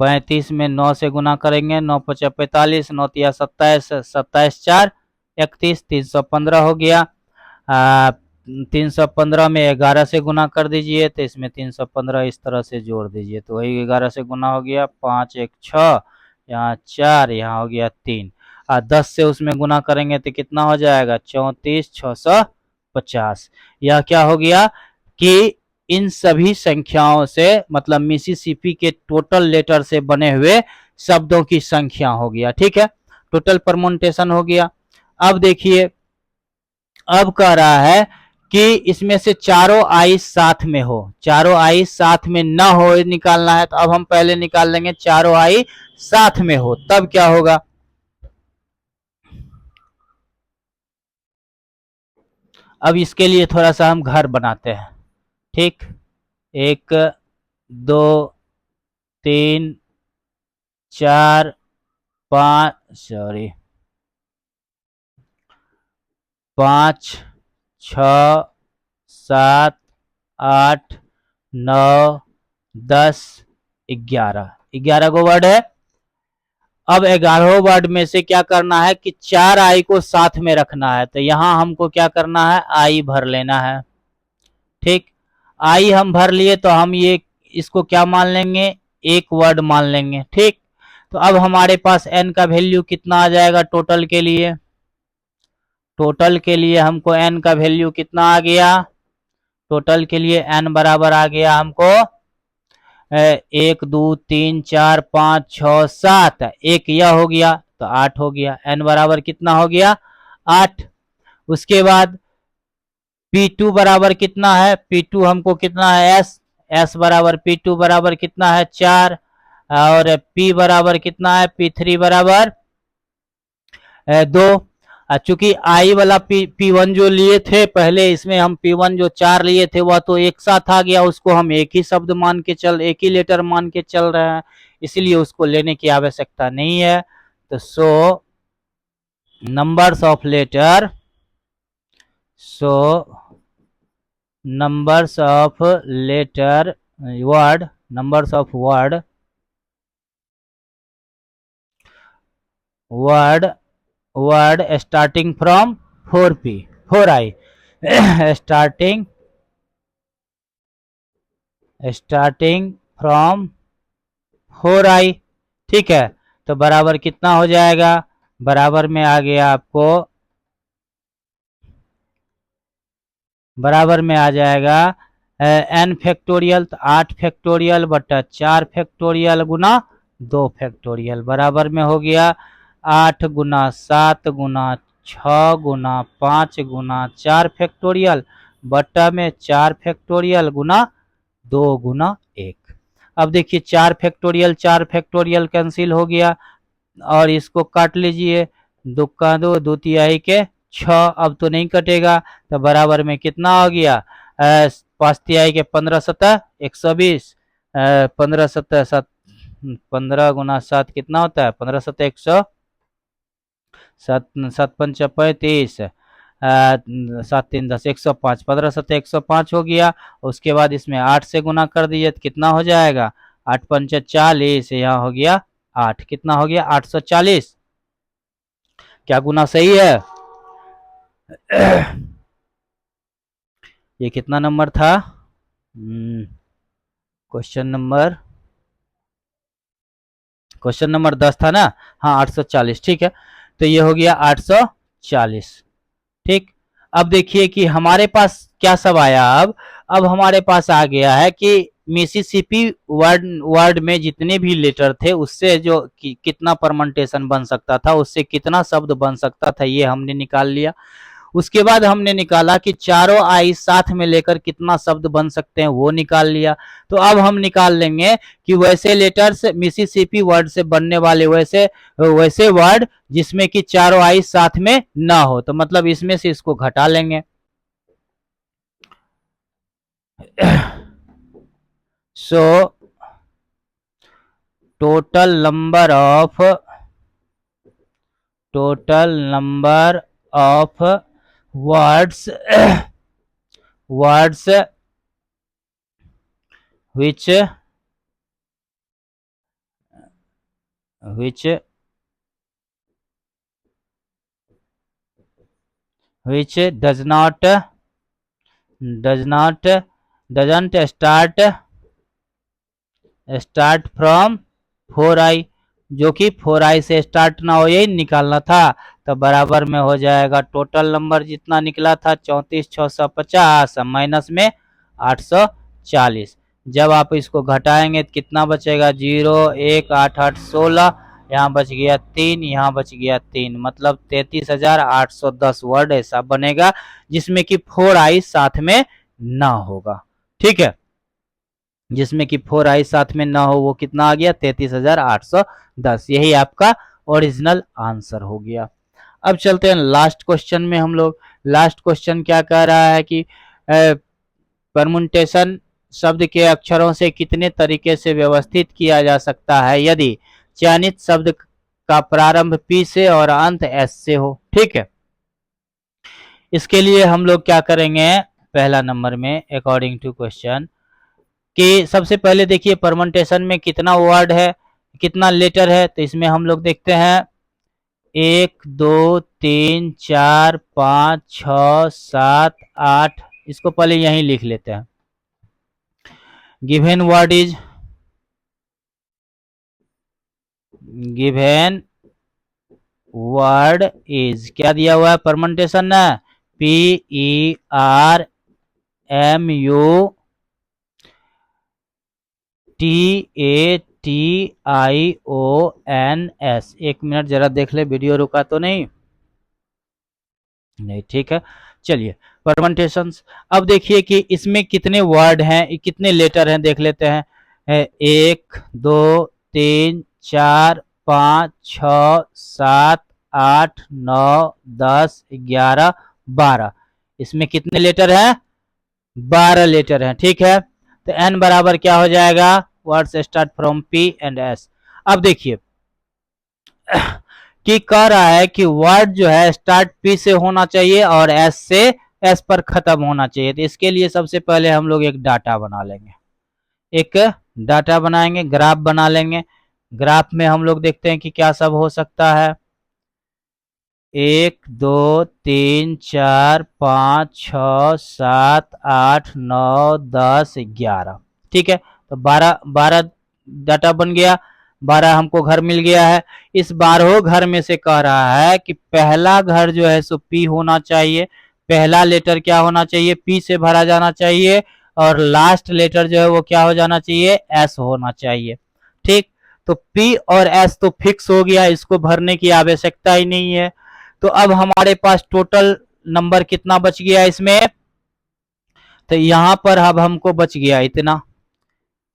35 में 9 से गुना करेंगे, 9 5 45, 9 तिया 27, 27 4 31, 315 हो गया। 315 में 11 से गुना कर दीजिए, तो इसमें 315 इस तरह से जोड़ दीजिए, तो वही 11 से गुना हो गया, 5 1 6, यहाँ 4, यहाँ हो गया 3, और 10 से उसमें गुना करेंगे तो कितना हो जाएगा, 34 650। यह क्या हो गया कि इन सभी संख्याओं से, मतलब मिसिसिपी के टोटल लेटर से बने हुए शब्दों की संख्या हो गया। ठीक है, टोटल परमुटेशन हो गया। अब देखिए, अब कह रहा है कि इसमें से चारों आई साथ में हो, चारों आई साथ में ना हो निकालना है। तो अब हम पहले निकाल लेंगे चारों आई साथ में हो, तब क्या होगा। अब इसके लिए थोड़ा सा हम घर बनाते हैं, ठीक। 1 2 3 4 5 सॉरी 5 6 7 8 9 10 11 11 गो वर्ड है। अब 11 वर्ड में से क्या करना है कि 4 आई को साथ में रखना है। तो यहां हमको क्या करना है, आई भर लेना है, ठीक। आई हम भर लिए तो हम ये इसको क्या मान लेंगे, एक वर्ड मान लेंगे, ठीक। तो अब हमारे पास एन का वैल्यू कितना आ जाएगा टोटल के लिए, टोटल के लिए हमको एन का वैल्यू कितना आ गया, टोटल के लिए एन बराबर आ गया हमको 1 2 3 4 5 6 7, एक यह हो गया तो 8 हो गया, एन बराबर कितना हो गया 8। उसके बाद P2 बराबर कितना है, P2 हमको कितना है एस, एस बराबर P2 बराबर कितना है 4, और P बराबर कितना है P3 बराबर 2। चूंकि आई वाला P1 जो लिए थे पहले, इसमें हम P1 जो 4 लिए थे वह तो एक साथ आ गया, उसको हम एक ही शब्द मान के एक ही लेटर मान के चल रहे हैं, इसलिए उसको लेने की आवश्यकता नहीं है। तो so numbers of letter, so numbers of letter word, numbers of word starting from 4p 4i starting from 4i, ठीक है। तो बराबर कितना हो जाएगा, बराबर में आ गया आपको, बराबर में आ जाएगा एन फैक्टोरियल, तो 8 फैक्टोरियल बटा 4 फैक्टोरियल गुना 2 फैक्टोरियल, बराबर में हो गया 8 गुना 7 गुना 6 गुना 5 गुना 4 फैक्टोरियल बटा में 4 फैक्टोरियल गुना 2 गुना 1। अब देखिए 4 फैक्टोरियल कैंसिल हो गया, और इसको काट लीजिए, दो का दो, दो तिहाई के 6, अब तो नहीं कटेगा, तो बराबर में कितना हो गया 5 तिहाई के 15 सतह 120, 15 सतह 7, 15 गुना 7 कितना होता है 15 सतह 100, 7 पंचा 35, 7 3 10 105, 15 सतह 105 हो गया। उसके बाद इसमें 8 से गुना कर दीजिए तो कितना हो जाएगा 8 पंचा 40, यहाँ हो गया 8, कितना हो गया 840। क्या गुना सही है ये कितना नंबर था, क्वेश्चन नंबर 10 था ना, हाँ 840, ठीक है। तो ये हो गया 840, ठीक। अब देखिए कि हमारे पास क्या सब आया, अब हमारे पास आ गया है कि मिसिसिपी वर्ड में जितने भी लेटर थे उससे जो कितना परमेंटेशन बन सकता था, उससे कितना शब्द बन सकता था, ये हमने निकाल लिया। उसके बाद हमने निकाला कि चारों आई साथ में लेकर कितना शब्द बन सकते हैं, वो निकाल लिया। तो अब हम निकाल लेंगे कि वैसे लेटर्स मिसिसिपी वर्ड से बनने वाले वैसे वर्ड जिसमें कि चारों आई साथ में ना हो, तो मतलब इसमें से इसको घटा लेंगे। So total number of words which doesn't start from 4i, जो कि 4i से स्टार्ट ना हो, यही निकालना था। तो बराबर में हो जाएगा टोटल नंबर जितना निकला था 34,650 माइनस में 840। जब आप इसको घटाएंगे तो कितना बचेगा 0 1 8 8 16, यहाँ बच गया 3, यहाँ बच गया 3, मतलब 33,810 वर्ड ऐसा बनेगा जिसमें कि 4i साथ में ना होगा। ठीक है, जिसमें कि 4i साथ में ना हो, वो कितना आ गया 33,810। यही आपका ओरिजिनल आंसर हो गया। अब चलते हैं लास्ट क्वेश्चन में हम लोग। लास्ट क्वेश्चन क्या कह रहा है कि परमुटेशन शब्द के अक्षरों से कितने तरीके से व्यवस्थित किया जा सकता है यदि चयनित शब्द का प्रारंभ पी से और अंत एस से हो। ठीक है, इसके लिए हम लोग क्या करेंगे, पहला नंबर में अकॉर्डिंग टू क्वेश्चन कि सबसे पहले देखिए परमुटेशन में कितना वर्ड है, कितना लेटर है, तो इसमें हम लोग देखते हैं 1 2 3 4 5 6 7 8, इसको पहले यहीं लिख लेते हैं। Given word is, given word is क्या दिया हुआ है परमुटेशन ना, PERMUTATIONS। एक मिनट जरा देख ले, वीडियो रुका तो नहीं? नहीं, ठीक है, चलिए परमुटेशंस। अब देखिए कि इसमें कितने वर्ड हैं, कितने लेटर हैं, देख लेते हैं। 1 2 3 4 5 6 7 8 9 10 11 12, इसमें कितने लेटर हैं, 12 लेटर हैं। ठीक है, तो n बराबर क्या हो जाएगा, words start from P and S। अब देखिए कि कह रहा है कि वर्ड जो है स्टार्ट P से होना चाहिए और S से, S पर खत्म होना चाहिए। तो इसके लिए सबसे पहले हम लोग एक डाटा बना लेंगे, एक डाटा बनाएंगे, ग्राफ बना लेंगे। ग्राफ में हम लोग देखते हैं कि क्या सब हो सकता है, 1 2 3 4 5 6 7 8 9 10 11। ठीक है, तो 12 डाटा बन गया, 12 हमको घर मिल गया है। इस 12 घर में से कह रहा है कि पहला घर जो है सो P होना चाहिए, पहला लेटर क्या होना चाहिए, P से भरा जाना चाहिए, और लास्ट लेटर जो है वो क्या हो जाना चाहिए, S होना चाहिए। ठीक, तो P और S तो फिक्स हो गया, इसको भरने की आवश्यकता ही नहीं है। तो अब हमारे पास टोटल नंबर कितना बच गया इसमें, तो यहां पर अब हमको बच गया इतना।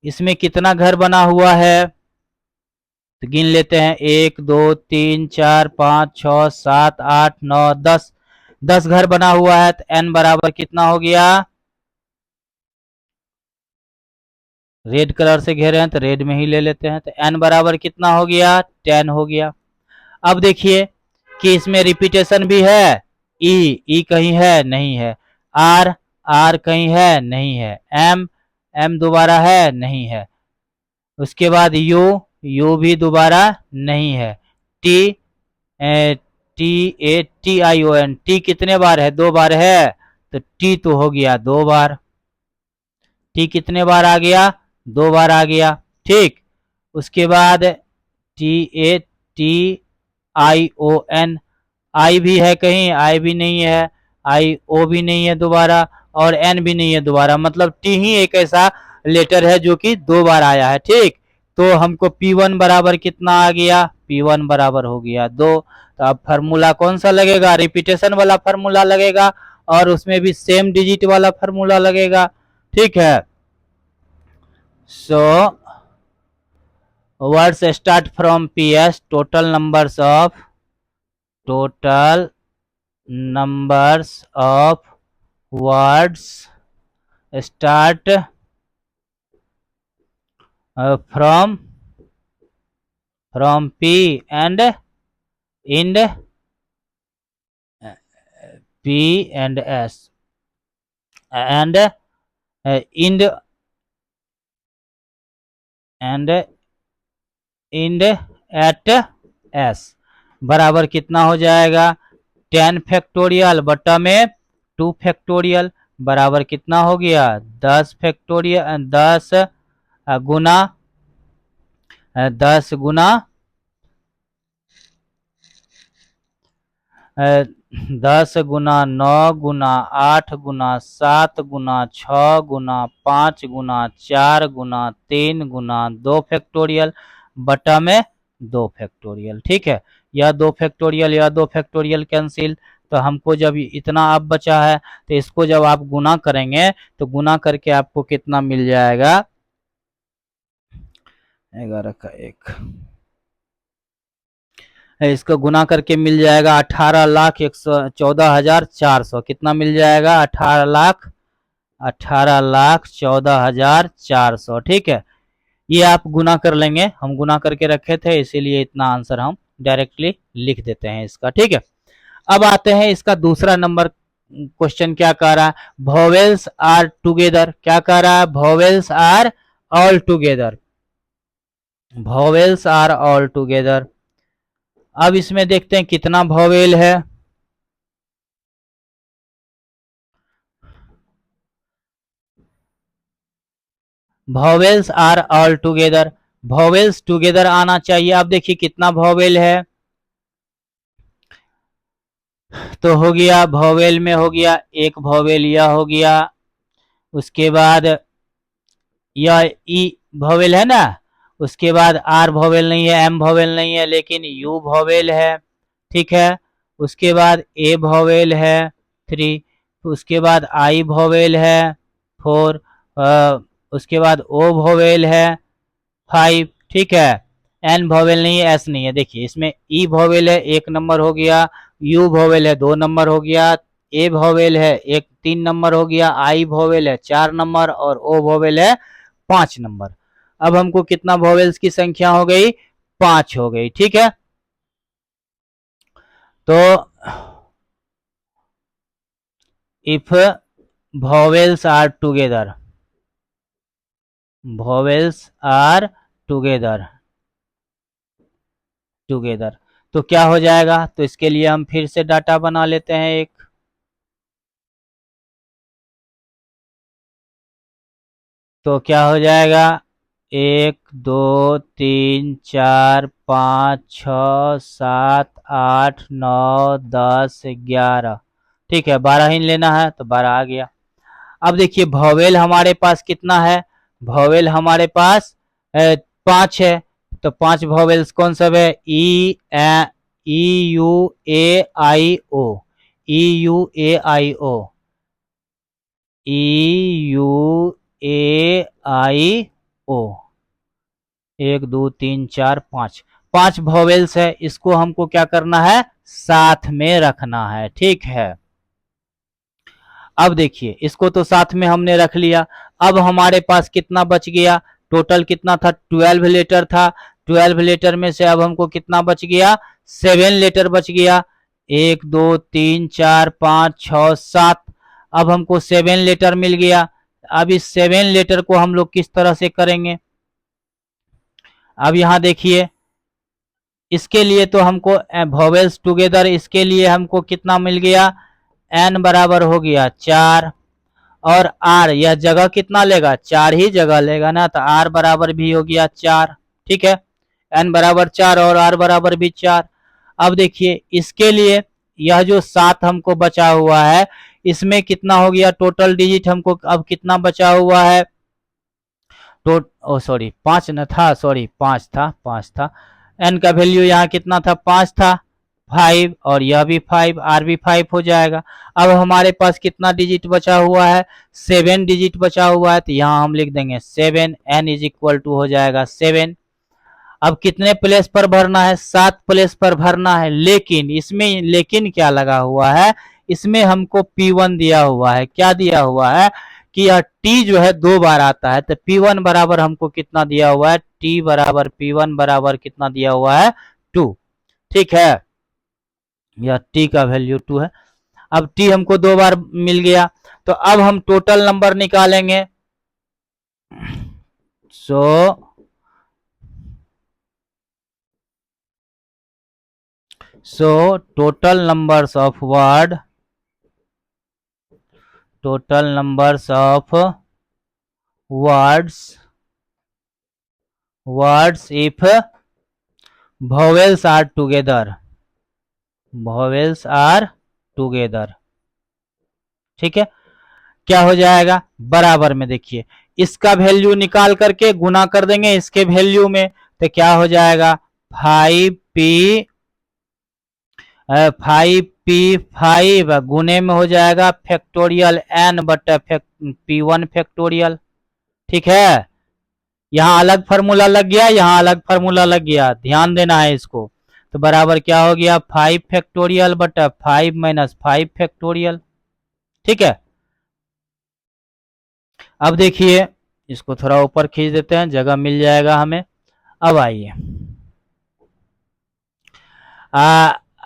इसमें कितना घर बना हुआ है, तो गिन लेते हैं, 1 2 3 4 5 6 7 8 9 10, 10 घर बना हुआ है। तो n बराबर कितना हो गया, रेड कलर से घेरे हैं तो रेड में ही ले लेते हैं। तो n बराबर कितना हो गया, 10 हो गया। अब देखिए कि इसमें रिपीटेशन भी है, ई कहीं है नहीं है, आर कहीं है नहीं है, एम दोबारा है नहीं है, उसके बाद यू भी दोबारा नहीं है, टी TATION, टी कितने बार है, 2 बार है, तो टी तो हो गया 2 बार। टी कितने बार आ गया, 2 बार आ गया। ठीक, उसके बाद TATION, आई भी है कहीं, आई भी नहीं है, IO भी नहीं है दोबारा, और N भी नहीं है दोबारा, मतलब T ही एक ऐसा लेटर है जो कि 2 बार आया है। ठीक, तो हमको P1 बराबर कितना आ गया, P1 बराबर हो गया 2। तो अब फार्मूला कौन सा लगेगा, रिपीटेशन वाला फार्मूला लगेगा, और उसमें भी सेम डिजिट वाला फार्मूला लगेगा। ठीक है, so words start from PS, total numbers of words start from P and end P and S and end at S बराबर कितना हो जाएगा, 10 फैक्टोरियल बटा में 2 फैक्टोरियल बराबर कितना हो गया, 10 फैक्टोरियल, 10 गुना 10 गुना 10 गुना 9 गुना 8 गुना 7 गुना 6 गुना 5 गुना 4 गुना 3 गुना 2 फैक्टोरियल बटा में 2 फैक्टोरियल। ठीक है, यह 2 फैक्टोरियल, यह 2 फैक्टोरियल कैंसिल। तो हमको जब इतना अब बचा है तो इसको जब आप गुना करेंगे तो गुना करके आपको कितना मिल जाएगा, 11 का 1, इसको गुना करके मिल जाएगा 18,14,400। कितना मिल जाएगा, 18,14,400। ठीक है, ये आप गुना कर लेंगे, हम गुना करके रखे थे इसीलिए इतना आंसर हम डायरेक्टली लिख देते हैं इसका। ठीक है, अब आते हैं इसका दूसरा नंबर क्वेश्चन। क्या कह रहा है, वोवेल्स आर टुगेदर। क्या कह रहा है, vowels are all together, vowels are all together. अब इसमें देखते हैं कितना वोवेल है। Vowels are all together, vowels together आना चाहिए। अब देखिए कितना वोवेल है, तो हो गया वोवेल में हो गया एक वोवेल, यह हो गया, उसके बाद यह ई वोवेल है ना, उसके बाद आर वोवेल नहीं है, एम वोवेल नहीं है, लेकिन यू वोवेल है। ठीक है, उसके बाद ए वोवेल है 3, उसके बाद आई वोवेल है 4, उसके बाद ओ वोवेल है 5। ठीक है, एन वोवेल नहीं है, एस नहीं है। देखिए इसमें ई वोवेल है 1 नंबर हो गया, यू वोवेल है 2 नंबर हो गया, ए वोवेल है 3 नंबर हो गया, आई वोवेल है 4 नंबर और ओ वोवेल है 5 नंबर। अब हमको कितना वोवेल्स की संख्या हो गई, 5 हो गई। ठीक है, तो if vowels are together, vowels are together, together, तो क्या हो जाएगा, तो इसके लिए हम फिर से डाटा बना लेते हैं एक। तो क्या हो जाएगा, 1 2 3 4 5 6 7 8 9 10 11। ठीक है, 12 ही लेना है तो 12 आ गया। अब देखिए वोवेल हमारे पास कितना है, वोवेल हमारे पास 5 है। तो 5 वोवेल्स कौन सब है, E U A I O, E U A I O, E U A I O, 1 2 3 4 5, 5 vowels है। इसको हमको क्या करना है, साथ में रखना है। ठीक है, अब देखिए इसको तो साथ में हमने रख लिया। अब हमारे पास कितना बच गया, टोटल कितना था, 12 लेटर था। 12 लेटर में से अब हमको कितना बच गया, 7 लेटर बच गया, 1 2 3 4 5 6 7। अब हमको 7 लेटर मिल गया। अब इस 7 लेटर को हम लोग किस तरह से करेंगे, अब यहाँ देखिए इसके लिए तो हमको वोवेल्स टुगेदर, इसके लिए हमको कितना मिल गया, एन बराबर हो गया 4, और आर यह जगह कितना लेगा, 4 ही जगह लेगा ना, तो आर बराबर भी हो गया 4। ठीक है, एन बराबर 4 और आर बराबर भी 4। अब देखिए इसके लिए यह जो 7 हमको बचा हुआ है, इसमें कितना हो गया टोटल डिजिट हमको अब कितना बचा हुआ है, तो ओ सॉरी 5 न था, सॉरी 5 था, 5 था। एन का वैल्यू यहाँ कितना था, 5 था, 5, और यह भी 5, आर भी 5 हो जाएगा। अब हमारे पास कितना डिजिट बचा हुआ है, 7 डिजिट बचा हुआ है, तो यहाँ हम लिख देंगे 7, एन इज इक्वल टू हो जाएगा 7। अब कितने प्लेस पर भरना है, 7 प्लेस पर भरना है, लेकिन इसमें लेकिन क्या लगा हुआ है, इसमें हमको P1 दिया हुआ है। क्या दिया हुआ है कि यह T जो है 2 बार आता है, तो P1 बराबर हमको कितना दिया हुआ है, T बराबर P1 बराबर कितना दिया हुआ है, 2। ठीक है, यह T का वैल्यू 2 है। अब T हमको 2 बार मिल गया, तो अब हम टोटल नंबर निकालेंगे। So total numbers of words if vowels are together, ठीक है, क्या हो जाएगा, बराबर में देखिए इसका वैल्यू निकाल करके गुना कर देंगे इसके वैल्यू में, तो क्या हो जाएगा 5p 5p5 गुने में हो जाएगा फैक्टोरियल n बटा p1 फैक्टोरियल। ठीक है, यहाँ अलग फार्मूला लग गया, यहाँ अलग फार्मूला लग गया, ध्यान देना है इसको। तो बराबर क्या हो गया 5 फैक्टोरियल बटा 5 माइनस 5 फैक्टोरियल। ठीक है, अब देखिए इसको थोड़ा ऊपर खींच देते हैं, जगह मिल जाएगा हमें। अब आइए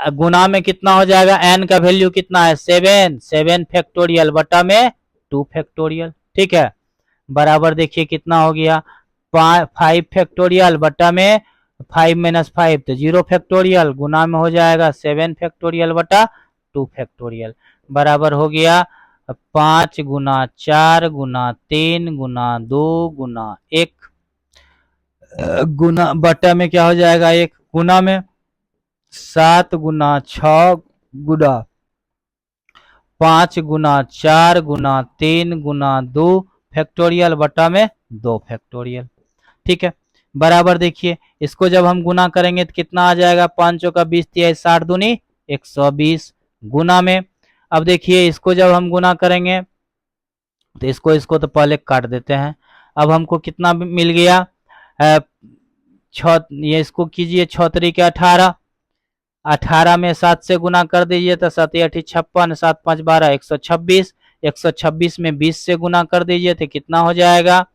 गुना में कितना हो जाएगा, n का वैल्यू कितना है 7, 7 फैक्टोरियल बटा में 2 फैक्टोरियल। ठीक है, बराबर देखिए कितना हो गया 5 फैक्टोरियल बटा में 5 माइनस 5 तो 0 फैक्टोरियल, गुना में हो जाएगा 7 फैक्टोरियल बटा 2 फैक्टोरियल, बराबर हो गया 5 गुना 4 गुना 3 गुना 2 गुना 1 गुना बटा में क्या हो जाएगा 1 गुना में 7 गुना 6 गुना 5 गुना 4 गुना 3 गुना 2 फैक्टोरियल बटा में 2 फैक्टोरियल। ठीक है, बराबर देखिए इसको जब हम गुना करेंगे तो कितना आ जाएगा 5 का 20 तिहाई 60 दूनी 120 गुना में। अब देखिए इसको जब हम गुना करेंगे तो इसको तो पहले काट देते हैं। अब हमको कितना मिल गया ये इसको कीजिए 6 तरीके 18, 18 में 7 से गुना कर दीजिए तो 7 8 56, 7 5 12 126, 126 में 20 से गुना कर दीजिए तो कितना हो जाएगा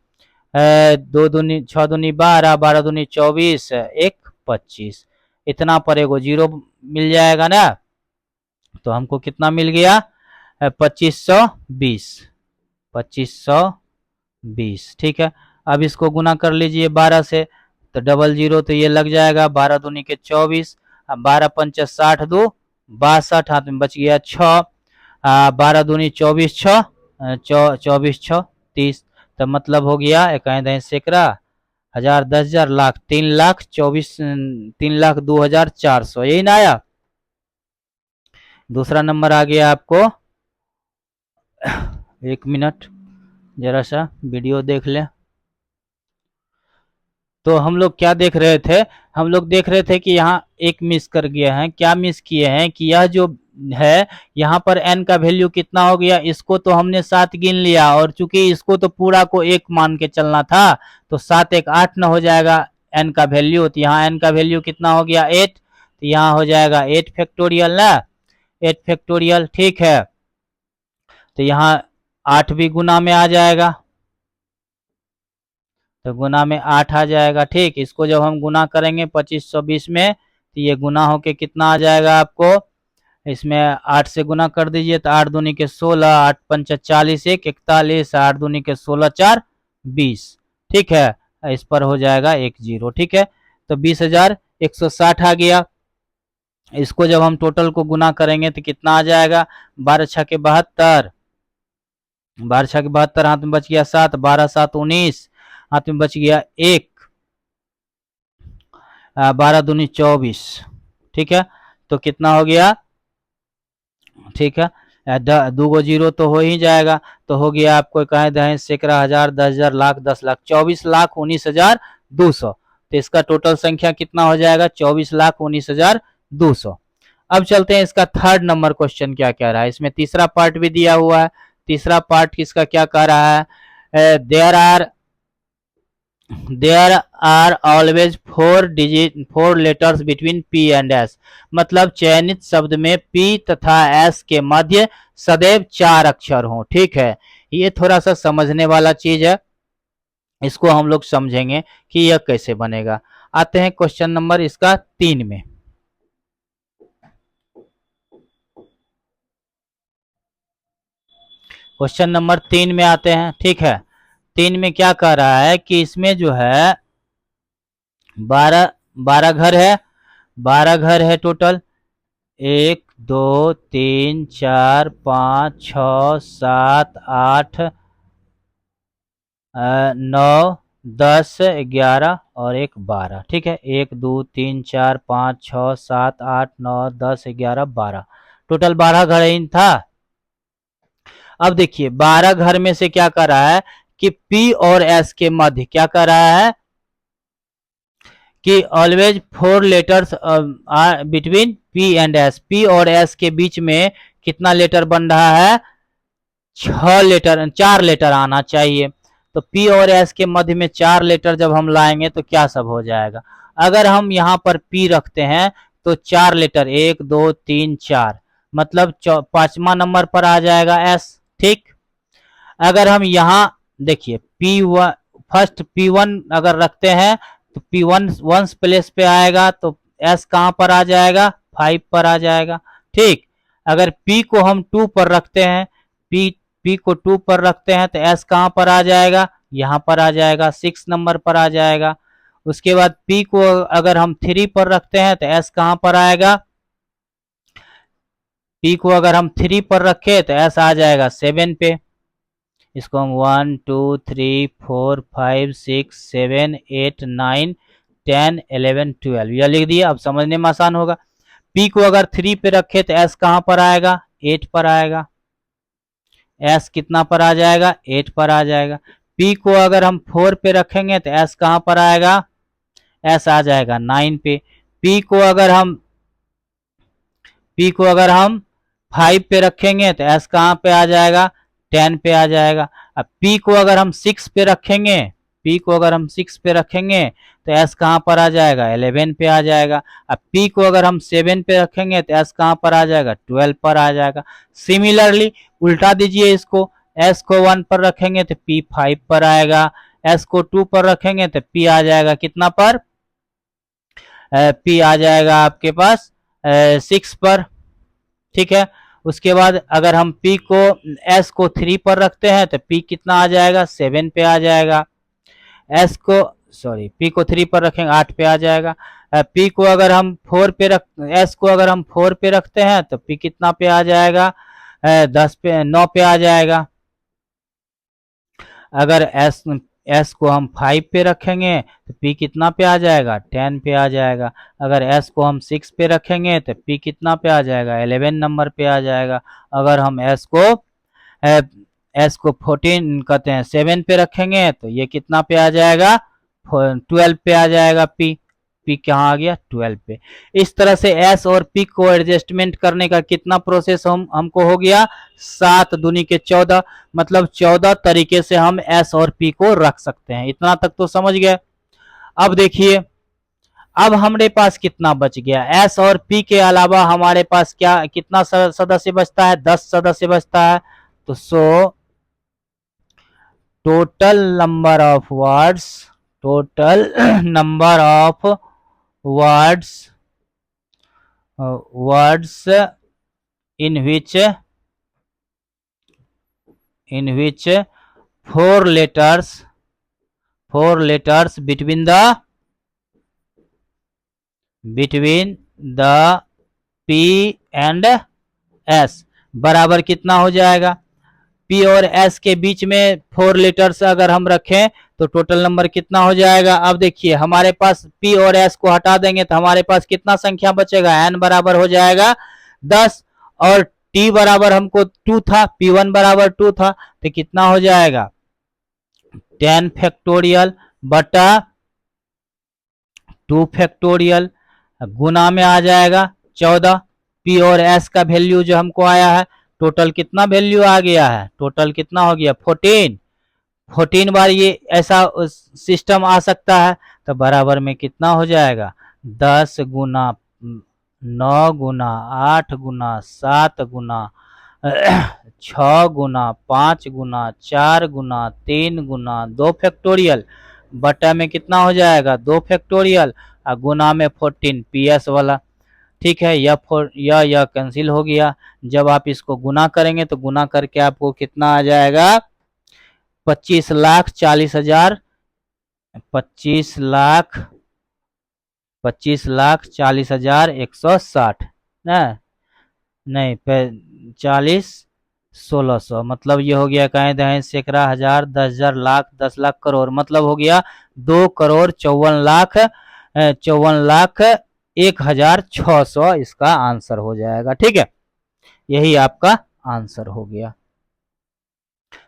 2 दूनी 6 दूनी 12, 12 दूनी 24, 1 25, इतना पर एगो जीरो मिल जाएगा ना। तो हमको कितना मिल गया 2520, 2520। ठीक है, अब इसको गुना कर लीजिए 12 से तो डबल जीरो तो ये लग जाएगा 12 दूनी के 24, 12 पंच 60 2 62, हाथ में बच गया 6, 12 दूनी 24 6 24 6 30, तो मतलब हो गया 1 सैकड़ा 1000 10,000 लाख 3,02,400, यही ना आया। दूसरा नंबर आ गया आपको 1 मिनट जरा सा वीडियो देख लें। तो हम लोग क्या देख रहे थे, हम लोग देख रहे थे कि यहाँ एक मिस कर गया है। क्या मिस किए हैं कि यह जो है यहाँ पर n का वैल्यू कितना हो गया, इसको तो हमने 7 गिन लिया और चूंकि इसको तो पूरा को 1 मान के चलना था तो 7 1 8 न हो जाएगा n का वैल्यू। तो यहाँ n का वैल्यू कितना हो गया 8, तो यहाँ हो जाएगा 8 फैक्टोरियल ना, 8 फैक्टोरियल। ठीक है, तो यहाँ 8 भी गुना में आ जाएगा, तो गुना में 8 आ जाएगा। ठीक, इसको जब हम गुना करेंगे 2520 में तो ये गुना होके कितना आ जाएगा आपको, इसमें 8 से गुना कर दीजिए तो 8 दूनी के 16, 8 पंच 40 1 41, 8 दूनी के 16 4 20। ठीक है, इस पर हो जाएगा 1 0। ठीक है, तो 20,160 आ गया। इसको जब हम टोटल को गुना करेंगे तो कितना आ जाएगा 12 6 के 72, 12 6 के 72, हाथ में बच गया 7, 12 7 19, हाथ में बच गया 1, 12 दूनी 24। ठीक है, तो कितना हो गया, ठीक है 2 गो जीरो तो हो ही जाएगा, तो हो गया आपको कहे दहें सैकड़ा 1000 10,000 लाख 10 लाख 24,19,200। तो इसका टोटल संख्या कितना हो जाएगा 24,19,200। अब चलते हैं इसका थर्ड नंबर क्वेश्चन क्या कह रहा है। इसमें तीसरा पार्ट भी दिया हुआ है। तीसरा पार्ट किसका क्या कह रहा है, there are always 4 letters between P and S, मतलब चयनित शब्द में P तथा S के मध्य सदैव 4 अक्षर हों। ठीक है, ये थोड़ा सा समझने वाला चीज है, इसको हम लोग समझेंगे कि यह कैसे बनेगा। आते हैं क्वेश्चन नंबर इसका 3 में। क्वेश्चन नंबर 3 में आते हैं। ठीक है, 3 में क्या कह रहा है कि इसमें जो है 12 घर है, 12 घर है टोटल, 1 2 3 4 5 6 7 8 9 10 11 और 1 12। ठीक है, 1 2 3 4 5 6 7 8 9 10 11 12, टोटल 12 घर इन था। अब देखिए 12 घर में से क्या कर रहा है कि P और S के मध्य क्या कर रहा है कि always 4 letters between P and S, P और एस के बीच में कितना लेटर बन रहा है, 4 लेटर आना चाहिए। तो पी और एस के मध्य में 4 लेटर जब हम लाएंगे तो क्या सब हो जाएगा। अगर हम यहाँ पर पी रखते हैं तो 4 लेटर 1 2 3 4, मतलब 5वां नंबर पर आ जाएगा एस। ठीक, अगर हम यहाँ देखिए P1 फर्स्ट P1 अगर रखते हैं तो P1 वंस प्लेस पे आएगा तो S कहाँ पर आ जाएगा, 5 पर आ जाएगा। ठीक, अगर P को हम 2 पर रखते हैं, P को 2 पर रखते हैं तो S कहाँ पर आ जाएगा, यहाँ पर आ जाएगा, 6 नंबर पर आ जाएगा। उसके बाद P को अगर हम 3 पर रखते हैं तो S कहाँ पर आएगा, P को अगर हम 3 पर रखे तो S आ जाएगा 7 पे। इसको हम 1 2 3 4 5 6 7 8 9 10 11 12 यह लिख दिया। अब समझने में आसान होगा। P को अगर 3 पे रखे तो S कहाँ पर आएगा, 8 पर आएगा। S कितना पर आ जाएगा, 8 पर आ जाएगा। P को अगर हम 4 पे रखेंगे तो S कहाँ पर आएगा, S आ जाएगा 9 पे। P को अगर हम 5 पे रखेंगे तो S कहाँ पे आ जाएगा, 10 पे आ जाएगा। अब P को अगर हम 6 पे रखेंगे, तो S कहाँ पर आ जाएगा, 11 पे आ जाएगा। अब P को अगर हम 7 पे रखेंगे तो S कहाँ पर आ जाएगा, 12 पर आ जाएगा। सिमिलरली उल्टा दीजिए इसको, S को 1 पर रखेंगे तो P 5 पर आएगा, S को 2 पर रखेंगे तो P आ जाएगा कितना पर, P आ जाएगा आपके पास 6 पर। ठीक है, उसके बाद अगर हम P को S को 3 पर रखते हैं तो P कितना आ जाएगा, 7 पे आ जाएगा। P को 3 पर रखेंगे 8 पे आ जाएगा। P को अगर हम 4 पे S को अगर हम 4 पे रखते हैं तो P कितना पे आ जाएगा, 9 पे आ जाएगा। अगर S को हम 5 पे रखेंगे तो P कितना पे आ जाएगा, 10 पे आ जाएगा। अगर S को हम 6 पे रखेंगे तो P कितना पे आ जाएगा, 11 नंबर पे आ जाएगा। अगर हम S को 14 कहते हैं 7 पे रखेंगे तो ये कितना पे आ जाएगा, 12 पे आ जाएगा। P कहाँ आ गया, 12 पे। इस तरह से S और P को एडजस्टमेंट करने का कितना प्रोसेस हमको हो गया, 7 दूनी के 14, मतलब 14 तरीके से हम S और P को रख सकते हैं। इतना तक तो समझ गए। अब देखिए, अब हमारे पास कितना बच गया, S और P के अलावा हमारे पास कितना सदस्य बचता है, 10 सदस्य बचता है। तो total number of words in which 4 letters between the P and S बराबर कितना हो जाएगा, P और S के बीच में 4 लेटर्स अगर हम रखें तो टोटल नंबर कितना हो जाएगा। अब देखिए हमारे पास P और S को हटा देंगे तो हमारे पास कितना संख्या बचेगा, N बराबर हो जाएगा 10, और T बराबर हमको 2 था, P1 बराबर 2 था, तो कितना हो जाएगा 10 फैक्टोरियल बटा 2 फैक्टोरियल, गुना में आ जाएगा 14। P और S का वैल्यू जो हमको आया है, टोटल कितना वैल्यू आ गया है, टोटल कितना हो गया 14 बार ये ऐसा सिस्टम आ सकता है। तो बराबर में कितना हो जाएगा, 10 गुना 9 गुना 8 गुना 7 गुना 6 गुना 5 गुना 4 गुना 3 गुना 2 फैक्टोरियल, बटा में कितना हो जाएगा 2 फैक्टोरियल, और गुना में 14 PS वाला। ठीक है, यह कैंसिल हो गया। जब आप इसको गुना करेंगे तो गुना करके आपको कितना आ जाएगा, 25,40,000, 25,40,160 नहीं 40,1600, मतलब ये हो गया कहें दहें सैकड़ा हजार 10,000 लाख 10 लाख करोड़, मतलब हो गया 2,54,01,600 इसका आंसर हो जाएगा। ठीक है, यही आपका आंसर हो गया।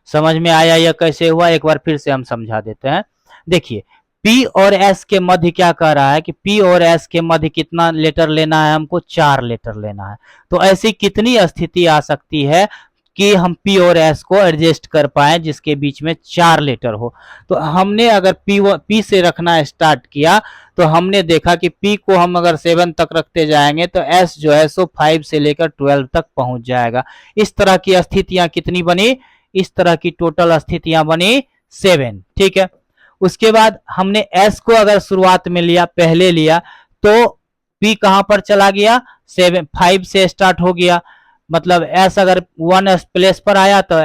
समझ में आया यह कैसे हुआ, एक बार फिर से हम समझा देते हैं। देखिए P और S के मध्य क्या कह रहा है कि P और S के मध्य कितना लेटर लेना है हमको, 4 लेटर लेना है। तो ऐसी कितनी स्थिति आ सकती है कि हम P और S को एडजस्ट कर पाए जिसके बीच में 4 लेटर हो। तो हमने अगर P से रखना स्टार्ट किया तो हमने देखा कि P को हम अगर 7 तक रखते जाएंगे तो S जो है सो 5 से लेकर 12 तक पहुंच जाएगा। इस तरह की स्थितियां कितनी बनी, इस तरह की टोटल स्थितियां बनी 7। ठीक है, उसके बाद हमने S को अगर शुरुआत में लिया, पहले लिया, तो P कहां पर चला गया, 5 से स्टार्ट हो गया। मतलब S अगर 1 प्लेस पर आया तो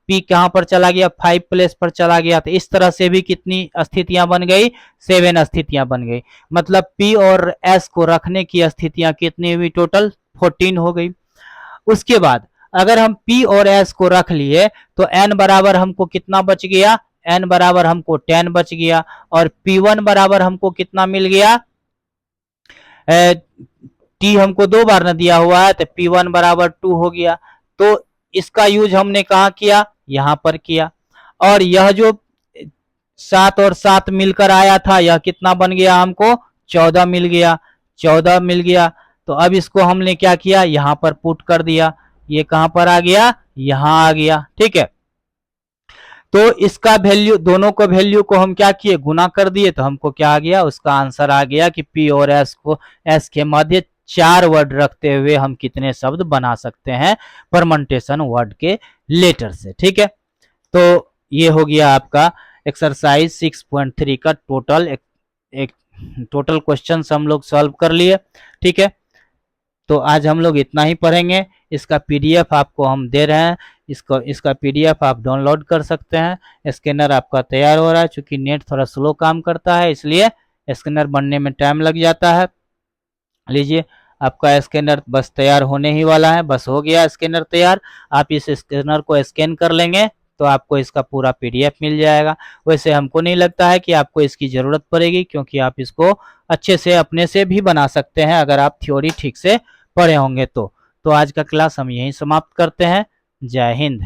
P कहां पर चला गया, 5 प्लेस पर चला गया। तो इस तरह से भी कितनी स्थितियां बन गई, 7 स्थितियां बन गई। मतलब P और S को रखने की स्थितियां कितनी हुई, टोटल 14 हो गई। उसके बाद अगर हम P और S को रख लिए तो N बराबर हमको कितना बच गया, N बराबर हमको 10 बच गया। और P1 बराबर हमको कितना मिल गया, T हमको 2 बार न दिया हुआ है तो P1 बराबर 2 हो गया। तो इसका यूज हमने कहा किया, यहां पर किया। और यह जो 7 और 7 मिलकर आया था, यह कितना बन गया हमको, 14 मिल गया, 14 मिल गया। तो अब इसको हमने क्या किया, यहां पर पुट कर दिया। ये कहां पर आ गया, यहां आ गया। ठीक है, तो इसका वैल्यू, दोनों को वैल्यू को हम क्या किए, गुना कर दिए। तो हमको क्या आ गया, उसका आंसर आ गया कि P और S के मध्य 4 वर्ड रखते हुए हम कितने शब्द बना सकते हैं परमंटेशन वर्ड के लेटर से। ठीक है, तो ये हो गया आपका एक्सरसाइज 6.3 का एक टोटल क्वेश्चन हम लोग सॉल्व कर लिए। ठीक है, तो आज हम लोग इतना ही पढ़ेंगे। इसका PDF आपको हम दे रहे हैं, इसका PDF आप डाउनलोड कर सकते हैं। स्कैनर आपका तैयार हो रहा है, चूंकि नेट थोड़ा स्लो काम करता है इसलिए स्कैनर बनने में टाइम लग जाता है। लीजिए, आपका स्कैनर बस तैयार होने ही वाला है, बस हो गया स्कैनर तैयार। आप इस स्कैनर को स्कैन कर लेंगे तो आपको इसका पूरा PDF मिल जाएगा। वैसे हमको नहीं लगता है कि आपको इसकी ज़रूरत पड़ेगी, क्योंकि आप इसको अच्छे से अपने से भी बना सकते हैं अगर आप थ्योरी ठीक से पढ़े होंगे तो। आज का क्लास हम यहीं समाप्त करते हैं। जय हिंद।